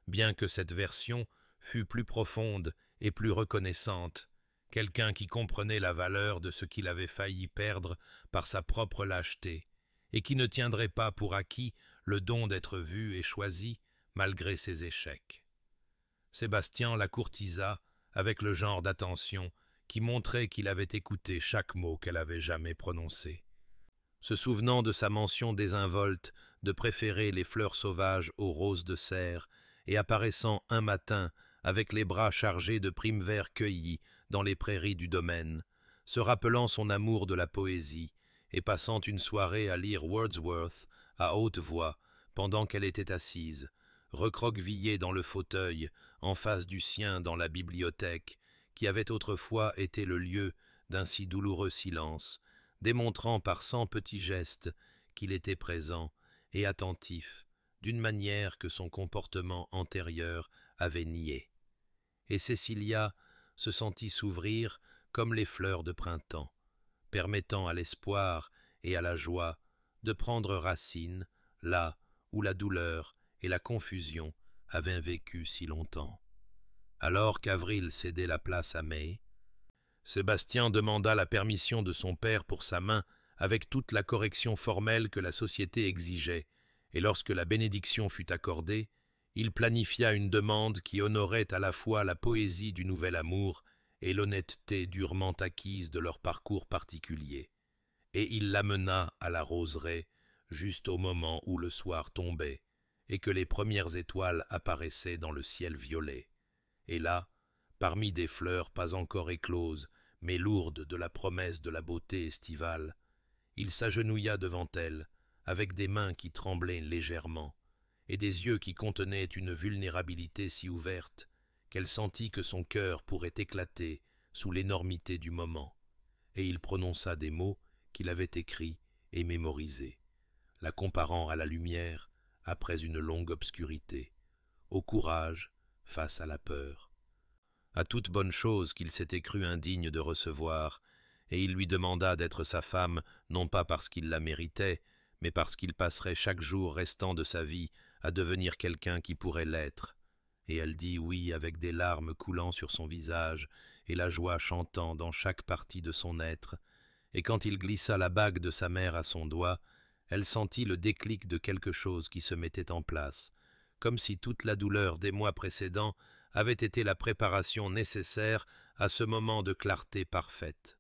[SPEAKER 1] bien que cette version fût plus profonde et plus reconnaissante, quelqu'un qui comprenait la valeur de ce qu'il avait failli perdre par sa propre lâcheté, et qui ne tiendrait pas pour acquis le don d'être vu et choisi malgré ses échecs. Sébastien la courtisa avec le genre d'attention qui montrait qu'il avait écouté chaque mot qu'elle avait jamais prononcé. Se souvenant de sa mention désinvolte de préférer les fleurs sauvages aux roses de serre, et apparaissant un matin avec les bras chargés de primes-verts cueillis dans les prairies du domaine, se rappelant son amour de la poésie, et passant une soirée à lire Wordsworth à haute voix pendant qu'elle était assise, recroquevillée dans le fauteuil en face du sien dans la bibliothèque, qui avait autrefois été le lieu d'un si douloureux silence, démontrant par 100 petits gestes qu'il était présent et attentif, d'une manière que son comportement antérieur avait nié. Et Cécilia se sentit s'ouvrir comme les fleurs de printemps, permettant à l'espoir et à la joie de prendre racine là où la douleur et la confusion avaient vécu si longtemps. Alors qu'Avril cédait la place à May, Sébastien demanda la permission de son père pour sa main avec toute la correction formelle que la société exigeait, et lorsque la bénédiction fut accordée, il planifia une demande qui honorait à la fois la poésie du nouvel amour et l'honnêteté durement acquise de leur parcours particulier. Et il l'amena à la roseraie, juste au moment où le soir tombait, et que les premières étoiles apparaissaient dans le ciel violet. Et là, parmi des fleurs pas encore écloses, mais lourdes de la promesse de la beauté estivale, il s'agenouilla devant elle, avec des mains qui tremblaient légèrement, et des yeux qui contenaient une vulnérabilité si ouverte qu'elle sentit que son cœur pourrait éclater sous l'énormité du moment, et il prononça des mots qu'il avait écrits et mémorisés, la comparant à la lumière après une longue obscurité, au courage face à la peur, à toute bonne chose qu'il s'était cru indigne de recevoir, et il lui demanda d'être sa femme non pas parce qu'il la méritait, mais parce qu'il passerait chaque jour restant de sa vie à devenir quelqu'un qui pourrait l'être. Et elle dit oui avec des larmes coulant sur son visage et la joie chantant dans chaque partie de son être, et quand il glissa la bague de sa mère à son doigt, elle sentit le déclic de quelque chose qui se mettait en place, comme si toute la douleur des mois précédents avait été la préparation nécessaire à ce moment de clarté parfaite.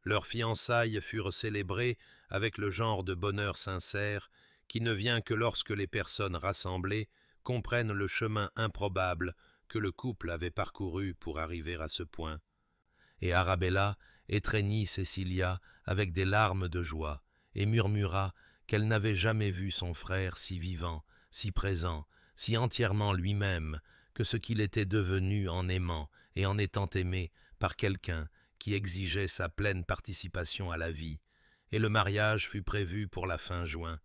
[SPEAKER 1] Leurs fiançailles furent célébrées avec le genre de bonheur sincère qui ne vient que lorsque les personnes rassemblées comprennent le chemin improbable que le couple avait parcouru pour arriver à ce point. Et Arabella étreignit Cécilia avec des larmes de joie et murmura qu'elle n'avait jamais vu son frère si vivant, si présent, si entièrement lui-même, que ce qu'il était devenu en aimant et en étant aimé par quelqu'un qui exigeait sa pleine participation à la vie, et le mariage fut prévu pour la fin juin,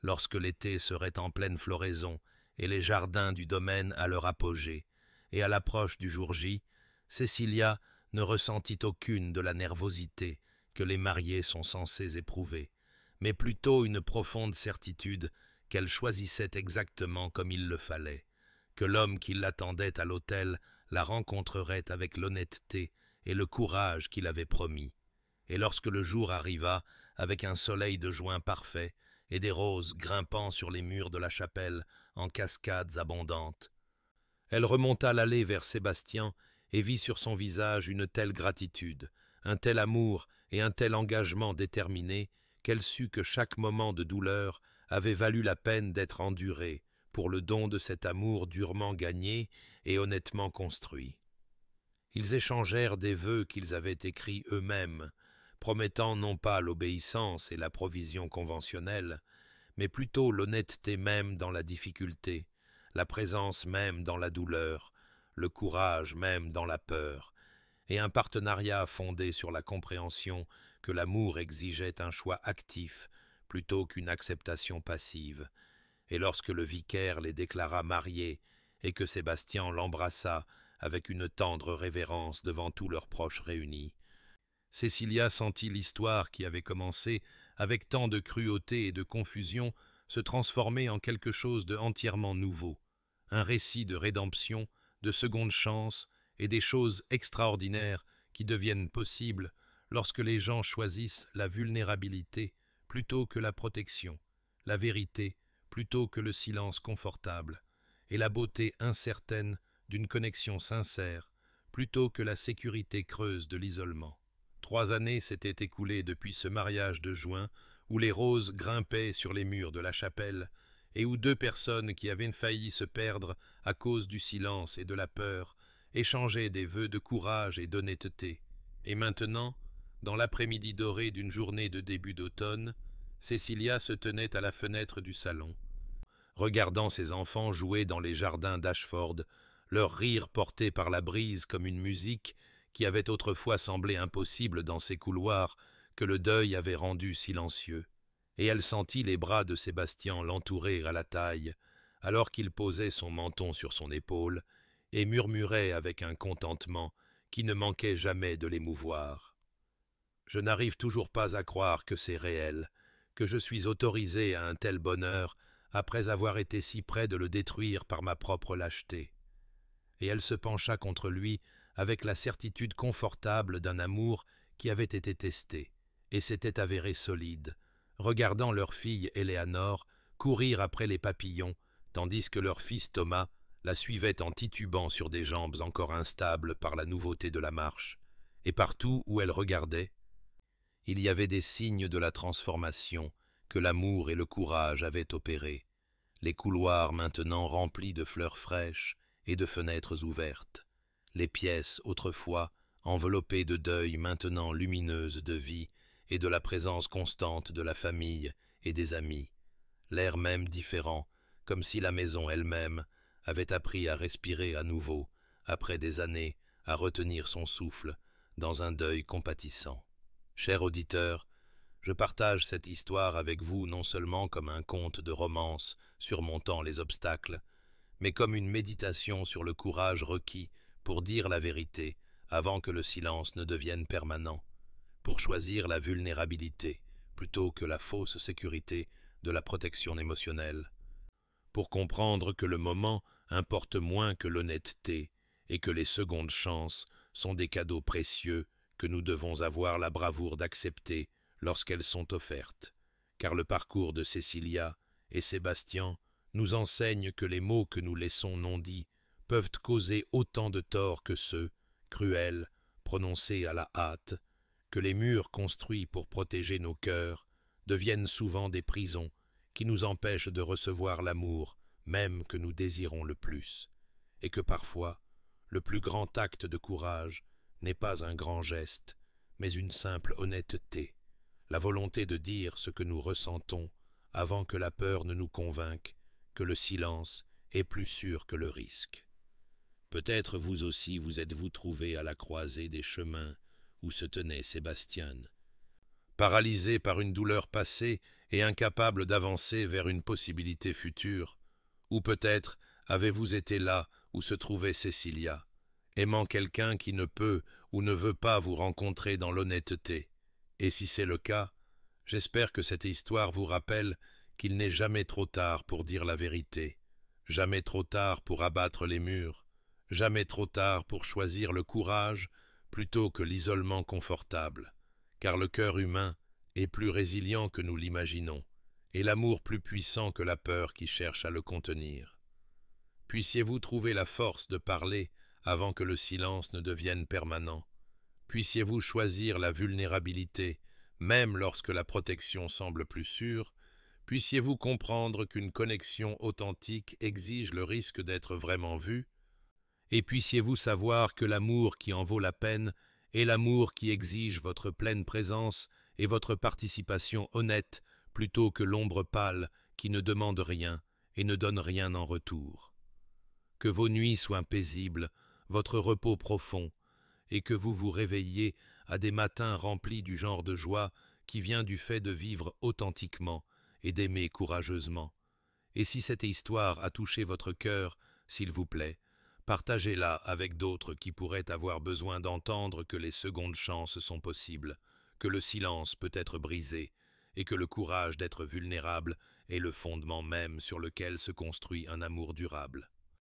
[SPEAKER 1] lorsque l'été serait en pleine floraison et les jardins du domaine à leur apogée, et à l'approche du jour J, Cécilia ne ressentit aucune de la nervosité que les mariés sont censés éprouver, mais plutôt une profonde certitude qu'elle choisissait exactement comme il le fallait, que l'homme qui l'attendait à l'autel la rencontrerait avec l'honnêteté et le courage qu'il avait promis. Et lorsque le jour arriva, avec un soleil de juin parfait et des roses grimpant sur les murs de la chapelle en cascades abondantes, elle remonta l'allée vers Sébastien et vit sur son visage une telle gratitude, un tel amour et un tel engagement déterminé qu'elle sut que chaque moment de douleur avait valu la peine d'être enduré pour le don de cet amour durement gagné et honnêtement construit. Ils échangèrent des vœux qu'ils avaient écrits eux-mêmes, promettant non pas l'obéissance et la provision conventionnelle, mais plutôt l'honnêteté même dans la difficulté, la présence même dans la douleur, le courage même dans la peur, et un partenariat fondé sur la compréhension que l'amour exigeait un choix actif plutôt qu'une acceptation passive, et lorsque le vicaire les déclara mariés et que Sébastien l'embrassa avec une tendre révérence devant tous leurs proches réunis, Cécilia sentit l'histoire qui avait commencé avec tant de cruauté et de confusion se transformer en quelque chose de entièrement nouveau, un récit de rédemption, de seconde chance et des choses extraordinaires qui deviennent possibles lorsque les gens choisissent la vulnérabilité plutôt que la protection, la vérité plutôt que le silence confortable, et la beauté incertaine d'une connexion sincère plutôt que la sécurité creuse de l'isolement. 3 années s'étaient écoulées depuis ce mariage de juin où les roses grimpaient sur les murs de la chapelle et où 2 personnes qui avaient failli se perdre à cause du silence et de la peur échangeaient des vœux de courage et d'honnêteté. Et maintenant, dans l'après-midi doré d'une journée de début d'automne, Cécilia se tenait à la fenêtre du salon, regardant ses enfants jouer dans les jardins d'Ashford, leur rire porté par la brise comme une musique qui avait autrefois semblé impossible dans ces couloirs que le deuil avait rendus silencieux, et elle sentit les bras de Sébastien l'entourer à la taille, alors qu'il posait son menton sur son épaule, et murmurait avec un contentement qui ne manquait jamais de l'émouvoir. « Je n'arrive toujours pas à croire que c'est réel, que je suis autorisé à un tel bonheur après avoir été si près de le détruire par ma propre lâcheté. » Et elle se pencha contre lui avec la certitude confortable d'un amour qui avait été testé et s'était avéré solide, regardant leur fille Éléanore courir après les papillons, tandis que leur fils Thomas la suivait en titubant sur des jambes encore instables par la nouveauté de la marche, et partout où elle regardait, il y avait des signes de la transformation que l'amour et le courage avaient opérés, les couloirs maintenant remplis de fleurs fraîches et de fenêtres ouvertes, les pièces autrefois enveloppées de deuil maintenant lumineuses de vie et de la présence constante de la famille et des amis, l'air même différent, comme si la maison elle-même avait appris à respirer à nouveau, après des années, à retenir son souffle, dans un deuil compatissant. Cher auditeur, je partage cette histoire avec vous non seulement comme un conte de romance surmontant les obstacles, mais comme une méditation sur le courage requis pour dire la vérité avant que le silence ne devienne permanent, pour choisir la vulnérabilité plutôt que la fausse sécurité de la protection émotionnelle, pour comprendre que le moment importe moins que l'honnêteté et que les secondes chances sont des cadeaux précieux que nous devons avoir la bravoure d'accepter lorsqu'elles sont offertes, car le parcours de Cécilia et Sébastien nous enseigne que les mots que nous laissons non dits peuvent causer autant de tort que ceux, cruels, prononcés à la hâte, que les murs construits pour protéger nos cœurs deviennent souvent des prisons qui nous empêchent de recevoir l'amour même que nous désirons le plus, et que parfois le plus grand acte de courage n'est pas un grand geste, mais une simple honnêteté, la volonté de dire ce que nous ressentons avant que la peur ne nous convainque que le silence est plus sûr que le risque. Peut-être vous aussi vous êtes-vous trouvé à la croisée des chemins où se tenait Sébastien, paralysé par une douleur passée et incapable d'avancer vers une possibilité future, ou peut-être avez-vous été là où se trouvait Cécilia, aimant quelqu'un qui ne peut ou ne veut pas vous rencontrer dans l'honnêteté, et si c'est le cas, j'espère que cette histoire vous rappelle qu'il n'est jamais trop tard pour dire la vérité, jamais trop tard pour abattre les murs, jamais trop tard pour choisir le courage plutôt que l'isolement confortable, car le cœur humain est plus résilient que nous l'imaginons, et l'amour plus puissant que la peur qui cherche à le contenir. Puissiez-vous trouver la force de parler avant que le silence ne devienne permanent. Puissiez-vous choisir la vulnérabilité, même lorsque la protection semble plus sûre. Puissiez-vous comprendre qu'une connexion authentique exige le risque d'être vraiment vu. Et puissiez-vous savoir que l'amour qui en vaut la peine est l'amour qui exige votre pleine présence et votre participation honnête plutôt que l'ombre pâle qui ne demande rien et ne donne rien en retour. Que vos nuits soient paisibles, votre repos profond, et que vous vous réveilliez à des matins remplis du genre de joie qui vient du fait de vivre authentiquement et d'aimer courageusement, Et si cette histoire a touché votre cœur, s'il vous plaît, partagez-la avec d'autres qui pourraient avoir besoin d'entendre que les secondes chances sont possibles, que le silence peut être brisé, et que le courage d'être vulnérable est le fondement même sur lequel se construit un amour durable.